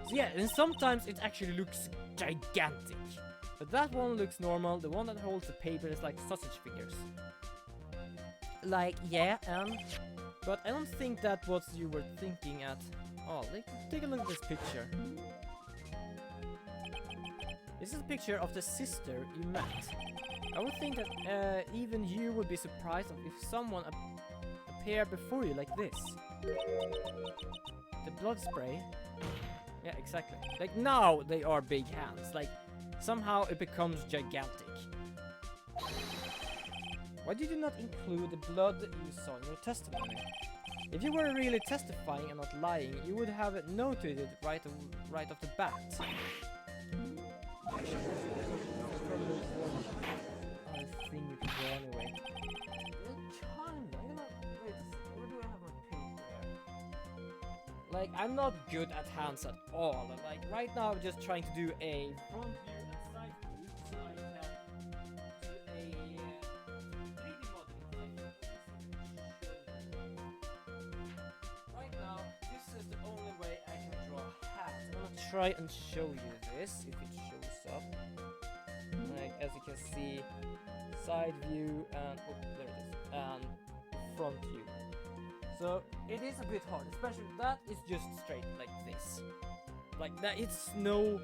So yeah, and sometimes it actually looks gigantic. But that one looks normal, the one that holds the paper is like sausage fingers. Like, yeah, but I don't think that's what you were thinking at all. Like, take a look at this picture. This is a picture of the sister you met. I would think that even you would be surprised if someone appeared before you like this. The blood spray. Yeah, exactly. Like, now they are big hands. Like, somehow it becomes gigantic. Why did you not include the blood that you saw in your testimony? If you were really testifying and not lying, you would have it noted it right off the bat. Thing you can go anyway. Where do I have my paper there? Like, I'm not good at hands at all. Like, right now I'm just trying to do a front view and side view so I can do a 3D modeling. Right now, this is the only way I can draw hands. I'm gonna try and show you this, if it shows up. Like, as you can see, side view and oh, there it is, and front view. So it is a bit hard, especially that is just straight like this. Like that, it's no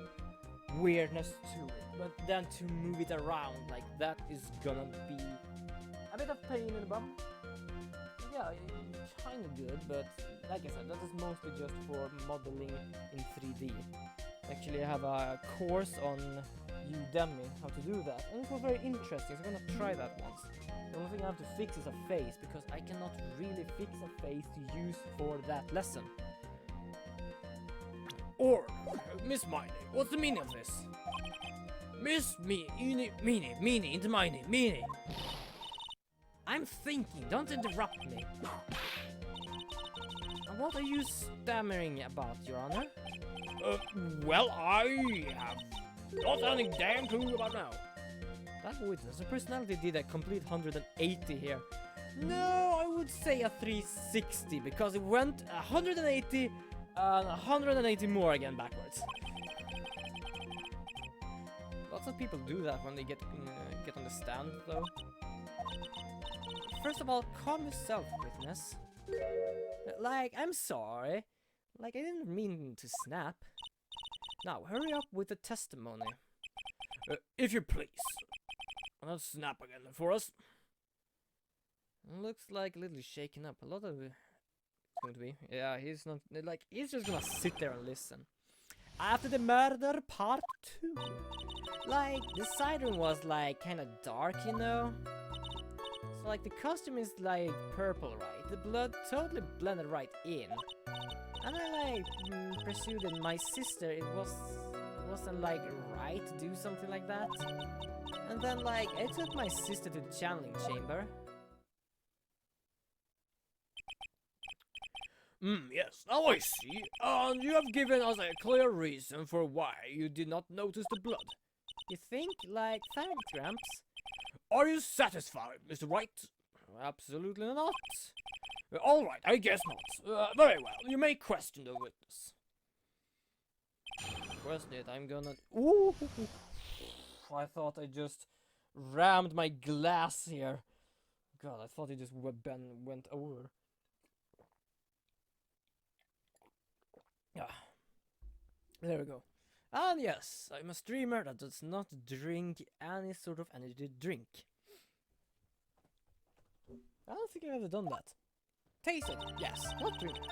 weirdness to it, but then to move it around like that is gonna be a bit of pain in the bum. But yeah, kind of good, but like I said, that is mostly just for modeling in 3D. Actually, I have a course on Udemy how to do that, and it was very interesting, so I'm gonna try that once. The only thing I have to fix is a face, because I cannot really fix a face to use for that lesson. Or, Miss Miney, what's the meaning of this? Miss Meanie, into Miney. I'm thinking, don't interrupt me. And what are you stammering about, Your Honor? Well, I have not anything damn clue about now. That witness, the personality did a complete 180 here. No, I would say a 360, because it went 180 and 180 more again backwards. Lots of people do that when they get on the stand, though. First of all, calm yourself, witness. Like, I'm sorry. Like, I didn't mean to snap. Now, hurry up with the testimony. If you please. I'll snap again for us. Looks like a little shaken up. A lot of it's going to be. Yeah, he's not, like, he's just gonna sit there and listen. After the murder, part 2. Like, the siren was, like, kind of dark, you know? So, like, the costume is, like, purple, right? The blood totally blended right in. And I, like, pursued that my sister, it wasn't, like, right to do something like that. And then, like, I took my sister to the channeling chamber. Yes, now I see. And you have given us a clear reason for why you did not notice the blood. You think? Like, thanks, Gramps. Are you satisfied, Mr. White? Absolutely not. Alright, I guess not. Very well, you may question the witness. Question it, I'm gonna... Ooh! I thought I just rammed my glass here. God, I thought it just went over. Ah, there we go. And yes, I'm a streamer that does not drink any sort of energy drink. I don't think I've ever done that. Taste it, yes, not drink it.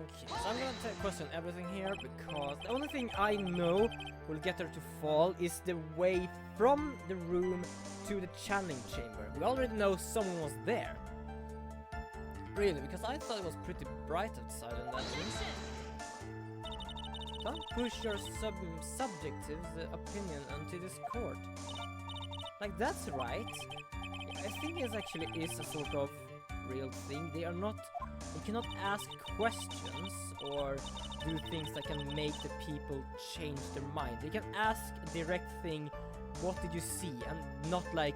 Okay, so I'm gonna question everything here, because the only thing I know will get her to fall is the way from the room to the channeling chamber. We already know someone was there. Really, because I thought it was pretty bright outside in that room. Don't push your subjective opinion onto this court. Like, that's right. I think it actually is a sort of real thing. They cannot ask questions or do things that can make the people change their mind. They can ask a direct thing, what did you see? And not like,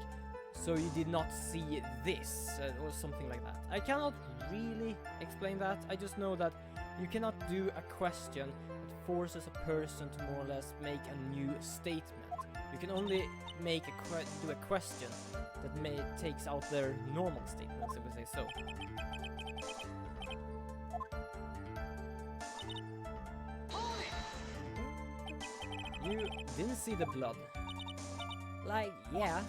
so you did not see this, or something like that. I cannot really explain that. I just know that you cannot do a question that forces a person to more or less make a new statement. You can only make do a question that takes out their normal statements, if we say so. You didn't see the blood. Like, yeah.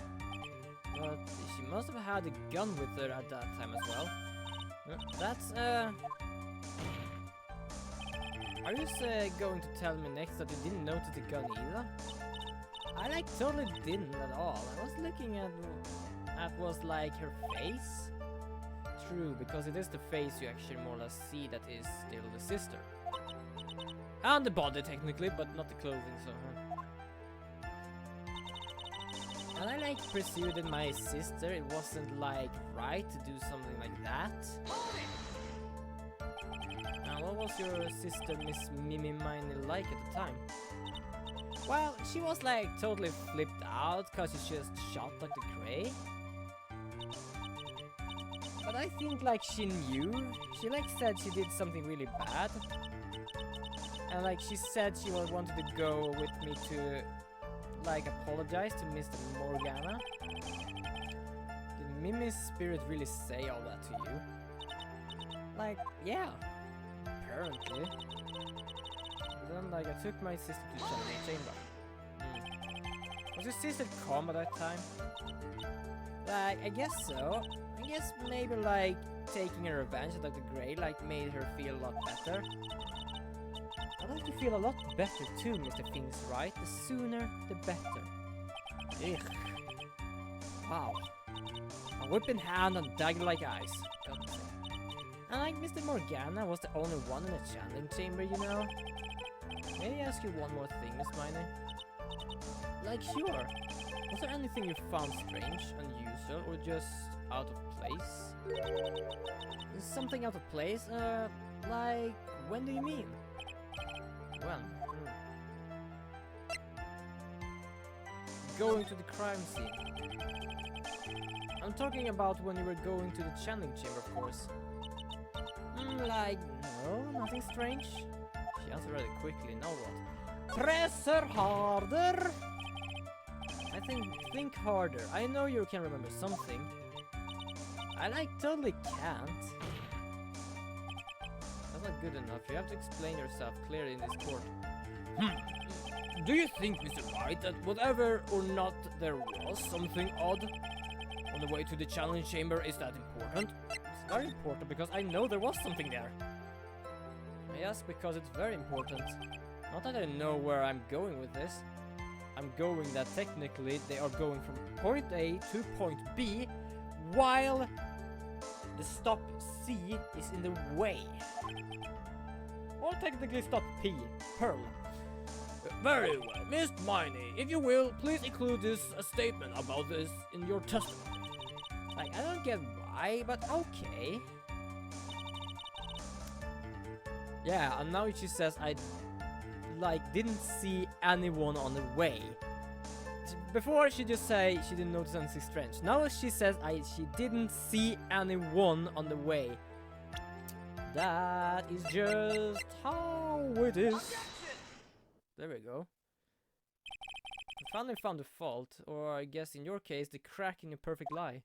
But she must have had a gun with her at that time as well. That's, Are you going to tell me next that you didn't notice the gun either? I like totally didn't at all. I was looking at was like her face. True, because it is the face you actually more or less see that is still the sister. And the body technically, but not the clothing, so... And I like pursued that my sister, it wasn't like right to do something like that. Now, what was your sister Miss Mimi Miney like at the time? Well, she was like totally flipped out cause she just shot like the Grey. But I think like she knew. She like said she did something really bad. And like she said she wanted to go with me to like apologize to Mr. Morgana. Did Mimi's spirit really say all that to you? Like, yeah. Apparently. And then like I took my sister to the chamber. Was your sister calm at that time? Like, I guess so. I guess maybe like taking her revenge at Dr. Grey like made her feel a lot better. I'd like to feel a lot better too, Mr. Finn's right? The sooner, the better. Ugh. Wow. A whipping hand and dagger like ice. And like Mr. Morgana was the only one in the channeling chamber, you know? May I ask you one more thing, Miss Minor? Like, sure. Was there anything you found strange, unusual, or just out of place? Something out of place? Like, when do you mean? When? Going to the crime scene. I'm talking about when you were going to the channeling chamber, of course. Like, no, nothing strange. She answered rather quickly. Now what? Press her harder! I think harder. I know you can remember something. I like totally can't. That's not good enough. You have to explain yourself clearly in this court. Do you think, Mr. White, that whatever or not there was something odd on the way to the challenge chamber is that important? It's very important because I know there was something there. Yes, because it's very important. Not that I know where I'm going with this. I'm going that technically they are going from point A to point B while the stop C is in the way. Or technically stop P, Pearl. Very well, Miss Miney. If you will, please include this statement about this in your testimony. Like, I don't get why, but okay. Yeah, and now she says I didn't see anyone on the way. Before she just say she didn't notice anything strange. Now she says she didn't see anyone on the way. That is just how it is. There we go. I finally found the fault, or I guess in your case the crack in a perfect lie.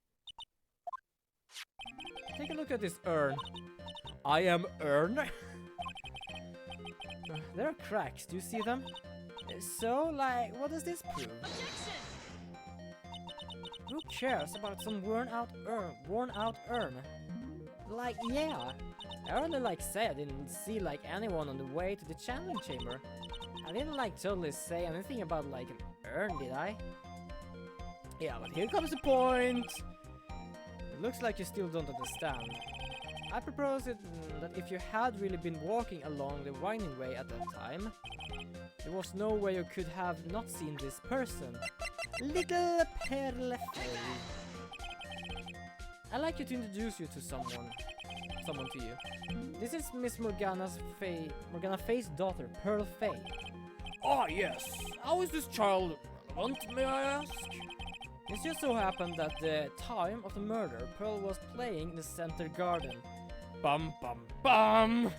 Take a look at this urn. I am urn. There are cracks, do you see them? So, like, what does this prove? Objection! Who cares about some worn out urn? Like, yeah. I only say I didn't see like anyone on the way to the channeling chamber. I didn't totally say anything about an urn, did I? Yeah, but here comes the point. It looks like you still don't understand. I propose that if you had really been walking along the winding way at that time, there was no way you could have not seen this person. Little Pearl Fay. I'd like you to introduce you to someone to you. This is Miss Morgana Fay's daughter, Pearl Fay. Oh yes, how is this child relevant, may I ask? It just so happened that the time of the murder, Pearl was playing in the center garden. Bum bum bum!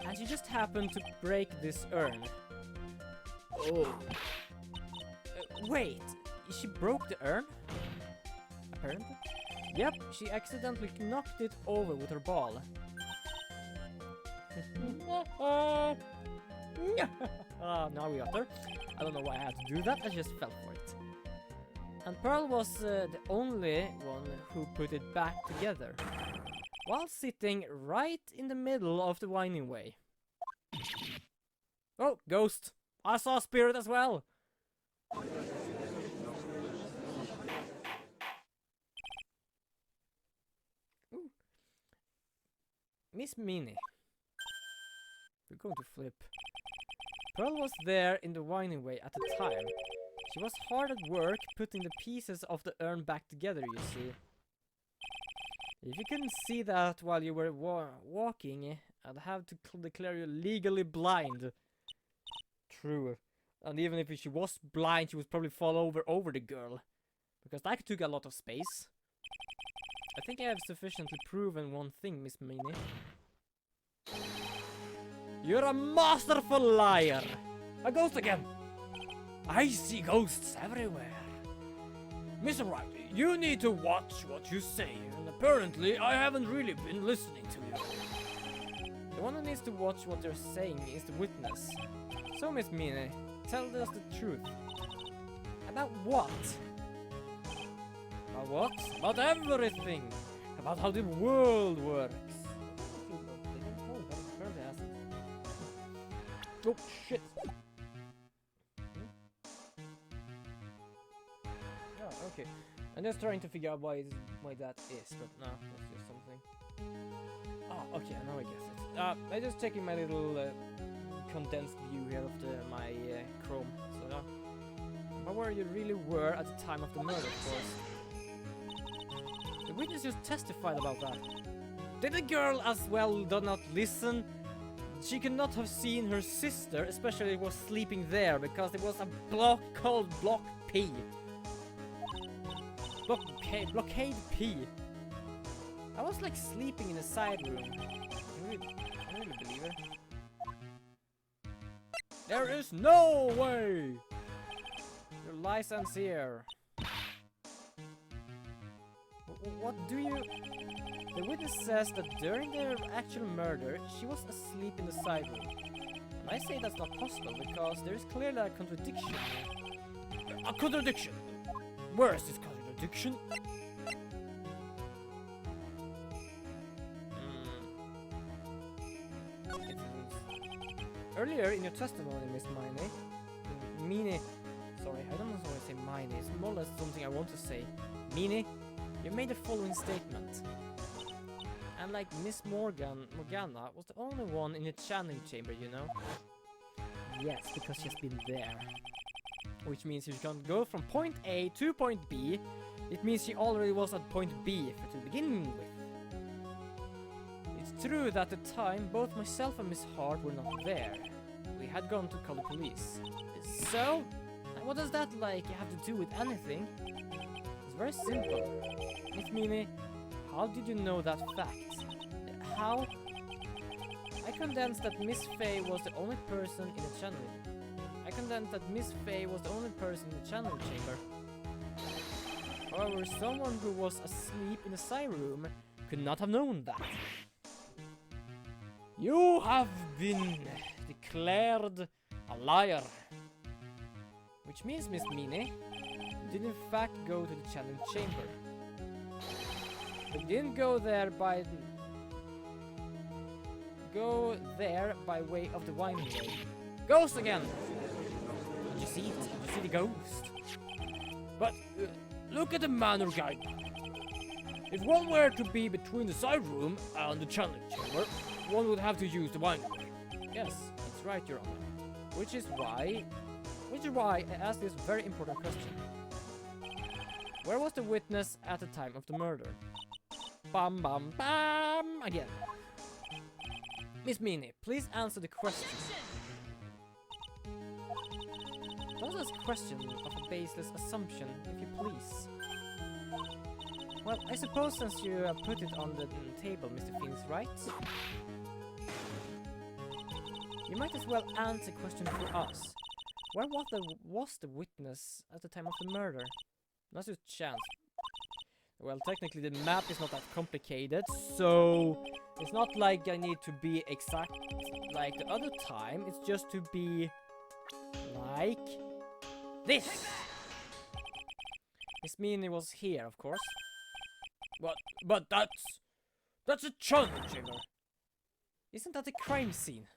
And she just happened to break this urn. Oh. Wait, she broke the urn? Apparently. Yep, she accidentally knocked it over with her ball. Now we got her. I don't know why I had to do that, I just fell for it. And Pearl was the only one who put it back together, while sitting right in the middle of the winding way. Oh, ghost! I saw a spirit as well! Ooh. Miss Minnie. We're going to flip. Pearl was there in the winding way at the time. She was hard at work putting the pieces of the urn back together, you see. If you couldn't see that while you were walking, I'd have to declare you legally blind. True. And even if she was blind, she would probably fall over the girl. Because that took a lot of space. I think I have sufficiently proven one thing, Miss Minnie. You're a masterful liar! A ghost again! I see ghosts everywhere. Mr. Wright, you need to watch what you say, and apparently I haven't really been listening to you. The one who needs to watch what they're saying is the witness. So, Miss Minnie, tell us the truth. About what? About what? About everything! About how the world works. Oh shit! Oh, okay. I'm just trying to figure out why that is, but no, that's just something. Oh, okay, now I guess it. I'm just checking my little condensed view here of my Chrome. So, about where you really were at the time of the murder, of course. The witness just testified about that. Did the girl as well do not listen? She could not have seen her sister, especially was sleeping there, because it was a block called Block P. Blockade P. I was like sleeping in a side room. I really believe it. There is no way! Your license here. What do you... The witness says that during their actual murder, she was asleep in the side room. And I say that's not possible because there is clearly a contradiction. A contradiction? Where is this contradiction? Earlier in your testimony, Miss Mine, sorry, I don't know how to say Mine, it's more or less something I want to say. Mine, you made the following statement. And like Miss Morgana was the only one in the channeling chamber, you know? Yes, because she's been there. Which means you can go from point A to point B. It means she already was at point B to begin with. It's true that at the time, both myself and Miss Hart were not there. We had gone to call the police. So, what does that like have to do with anything? It's very simple. Miss Mimi, how did you know that fact? How? I condensed that Miss Faye was the only person in the channeling. I condensed that Miss Faye was the only person in the channeling chamber. However, someone who was asleep in the side room could not have known that. You have been declared a liar. Which means, Miss Mine, you did in fact go to the channeling chamber. You didn't go there by way of the wine way. Ghost again! Did you see it? Did you see the ghost? But look at the manor guide. If one were to be between the side room and the channeling chamber, one would have to use the wine way. Yes, that's right, Your Honor. Which is why I asked this very important question. Where was the witness at the time of the murder? Bam bam bam again. Miss Mini, please answer the question. Don't ask questions of a baseless assumption, if you please. Well, I suppose since you put it on the table, Mr. Phoenix, right? You might as well answer the question for us. Where was the witness at the time of the murder? Not just chance. Well, technically the map is not that complicated, so it's not like I need to be exact like the other time. It's just to be like this. Miss Mini was here, of course. But that's a channeling chamber. Isn't that a crime scene?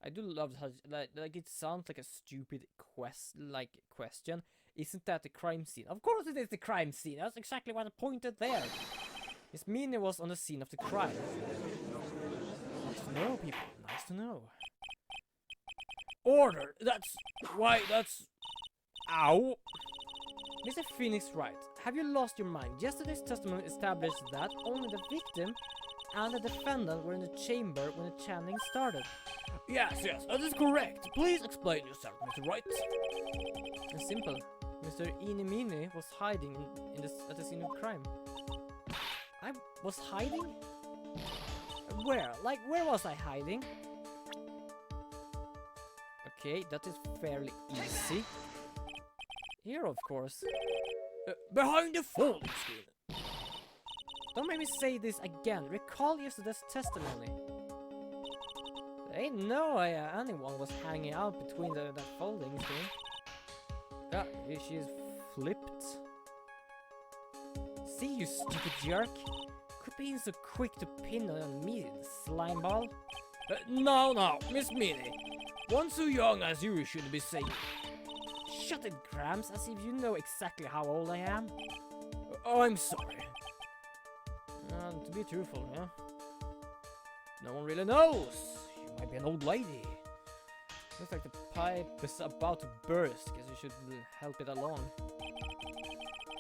I do love how like it sounds like a stupid question. Isn't that the crime scene? Of course it is the crime scene. That's exactly what I pointed there. Miss Mini was on the scene of the crime. Nice to know, people. Nice to know. Order. That's. Ow. Mr. Phoenix, right. Have you lost your mind? Yesterday's testimony established that only the victim and the defendant were in the chamber when the channeling started. Yes, that is correct. Please explain yourself, Mr. Wright. It's simple. Mr. Inimini was hiding at the scene of crime. I was hiding? Where? Like, where was I hiding? Okay, that is fairly easy. Here, of course. Behind the folding screen. Don't make me say this again. Recall yesterday's testimony. Ain't no anyone was hanging out between that folding thing. Yeah, she's flipped. See, you stupid jerk. Quit being so quick to pin on me, slime ball. No, Miss Minnie. One so young as you shouldn't be saying. Shut it, Gramps, as if you know exactly how old I am. Oh, I'm sorry. To be truthful, yeah. No one really knows. You might be an old lady. Looks like the pipe is about to burst. Guess you should help it along.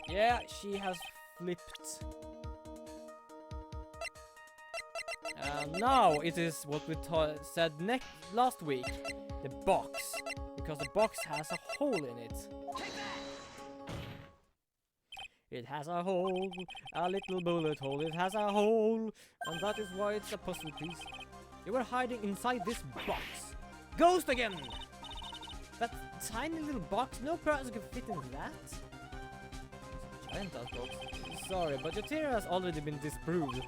Yeah, she has flipped. Now it is what we said last week. The box. Because the box has a hole in it. It has a hole, a little bullet hole. It has a hole, and that is why it's a puzzle piece. You were hiding inside this box. Ghost again! That tiny little box, no person can fit in that. Giant box. Sorry, but your theory has already been disproved.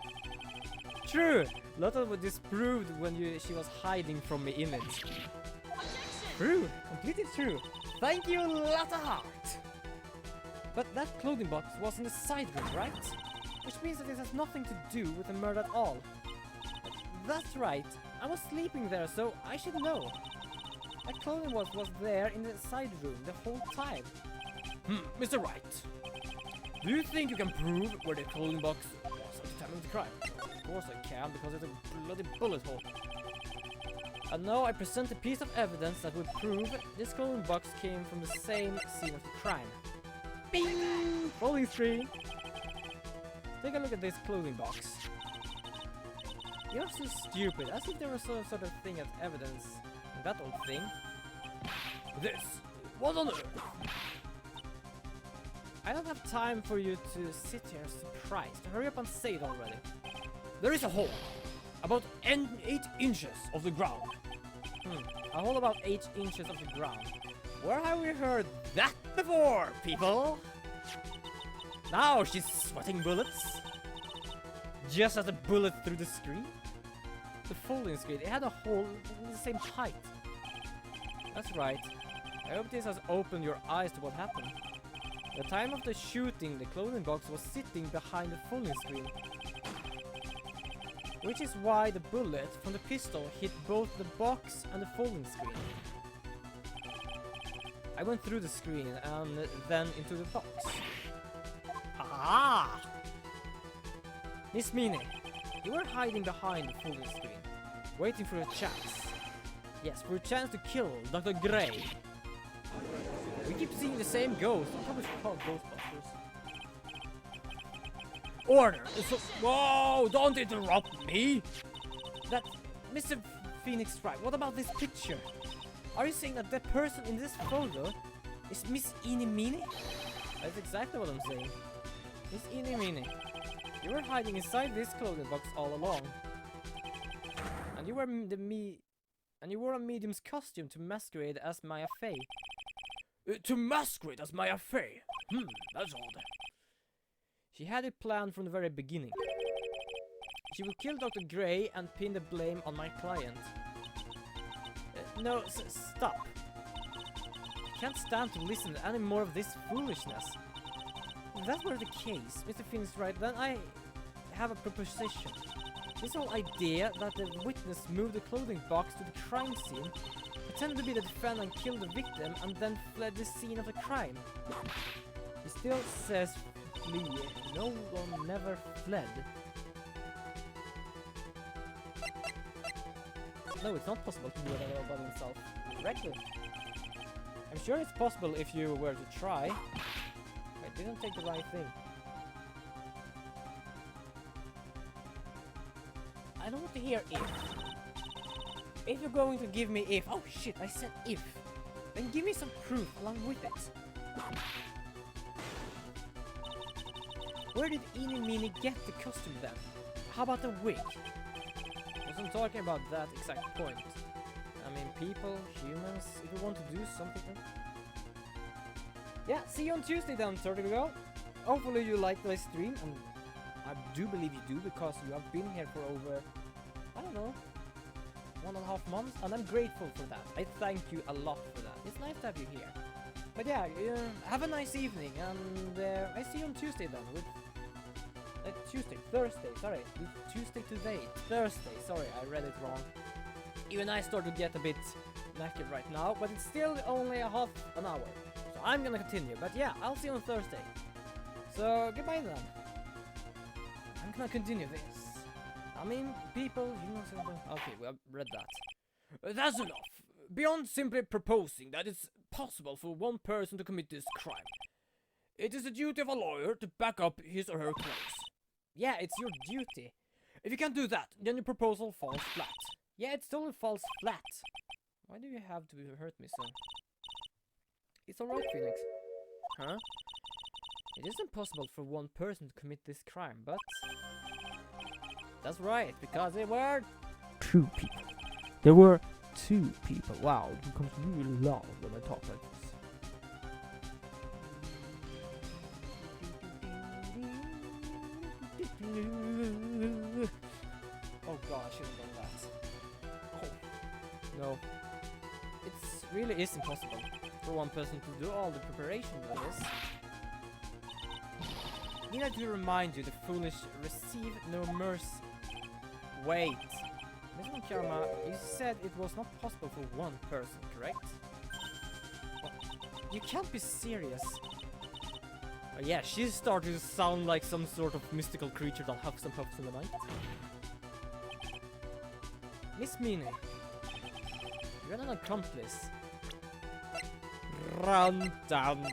True! Lotta was disproved when she was hiding from me in it. True! Completely true! Thank you, Lotta! But that clothing box was in the side room, right? Which means that it has nothing to do with the murder at all. That's right. I was sleeping there, so I should know. That clothing box was there in the side room the whole time. Mr. Wright. Do you think you can prove where the clothing box was at the time of the crime? Of course I can, because it's a bloody bullet hole. And now I present a piece of evidence that would prove this clothing box came from the same scene of the crime. Bing! Rolling screen. Take a look at this clothing box. You're so stupid, as if there was some sort of thing as evidence in that old thing. This! What on earth? I don't have time for you to sit here surprised. Hurry up and say it already. There is a hole. About 8 inches of the ground. A hole about 8 inches of the ground. Where have we heard that before, people? Now she's sweating bullets. Just as a bullet through the screen. The folding screen, it had a hole in the same height. That's right. I hope this has opened your eyes to what happened. At the time of the shooting, the clothing box was sitting behind the folding screen. Which is why the bullet from the pistol hit both the box and the folding screen. I went through the screen and then into the box. Ah! Miss Minnie, you were hiding behind the folding screen, waiting for a chance. Yes, for a chance to kill Dr. Gray. We keep seeing the same ghost. I probably should call Ghostbusters. Order! So, whoa! Don't interrupt me! That... Mr. Phoenix Wright, what about this picture? Are you saying that the person in this photo is Miss Eenie Meenie? That's exactly what I'm saying. Miss Eenie Meenie, you were hiding inside this clothing box all along. And you were and you wore a medium's costume to masquerade as Maya Fey. To masquerade as Maya Fey? That's odd. She had it planned from the very beginning. She will kill Dr. Gray and pin the blame on my client. No, stop. I can't stand to listen to any more of this foolishness. If that were the case, Mr. Phoenix Wright, then I have a proposition. This whole idea that the witness moved the clothing box to the crime scene, pretended to be the defendant and killed the victim, and then fled the scene of the crime. He still says flee. No one never fled. No, it's not possible to do that about himself directly. I'm sure it's possible if you were to try. I didn't take the right thing. I don't want to hear if. If you're going to give me if... Oh shit, I said if. Then give me some proof along with it. Where did Eenie Meenie get the costume then? How about the wig? I wasn't talking about that exact point. I mean, people, humans, if you want to do something. Yeah, see you on Tuesday then, 30 to go. Hopefully you liked my stream, and I do believe you do, because you have been here for over, I don't know, 1.5 months, and I'm grateful for that. I thank you a lot for that. It's nice to have you here. But yeah, have a nice evening, and I see you on Tuesday then with... Thursday, sorry. It's Tuesday today. Thursday, sorry, I read it wrong. Even I start to get a bit knackered right now, but it's still only a half an hour. So I'm gonna continue, but yeah, I'll see you on Thursday. So, goodbye then. I'm gonna continue this. I mean, people, you know something? Okay, we have read that. That's enough. Beyond simply proposing that it's possible for one person to commit this crime, it is the duty of a lawyer to back up his or her claims. Yeah, it's your duty. If you can't do that, then your proposal falls flat. Yeah, it totally falls flat. Why do you have to hurt me so? It's alright, Phoenix. Huh? It isn't possible for one person to commit this crime, but... That's right, because there were... 2 people. There were 2 people. Wow, it becomes really loud when I talk like this. Oh god, I shouldn't have done that. Oh. No. It really is impossible for one person to do all the preparation for this. Need I to remind you, the foolish receive no mercy. Wait. Mr. Karma, you said it was not possible for one person, correct? Oh, you can't be serious. Oh, yeah, she's starting to sound like some sort of mystical creature that huffs and puffs in the night. Miss Minnie, you're an accomplice. Run down.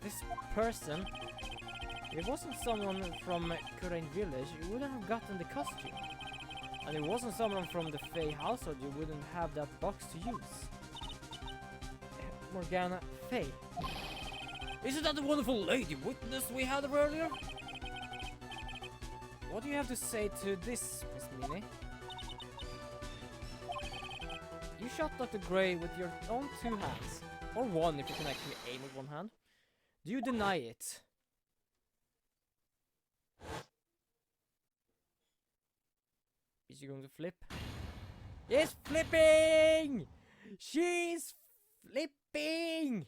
This person, if it wasn't someone from Kurain village, you wouldn't have gotten the costume. And if it wasn't someone from the Fey household, you wouldn't have that box to use. Morgana Fey. Isn't that the wonderful lady witness we had earlier? What do you have to say to this, Miss Minnie? You shot Dr. Grey with your own 2 hands. Or 1 if you can actually aim with 1 hand. Do you deny it? Is she going to flip? Yes, flipping! She's flipping!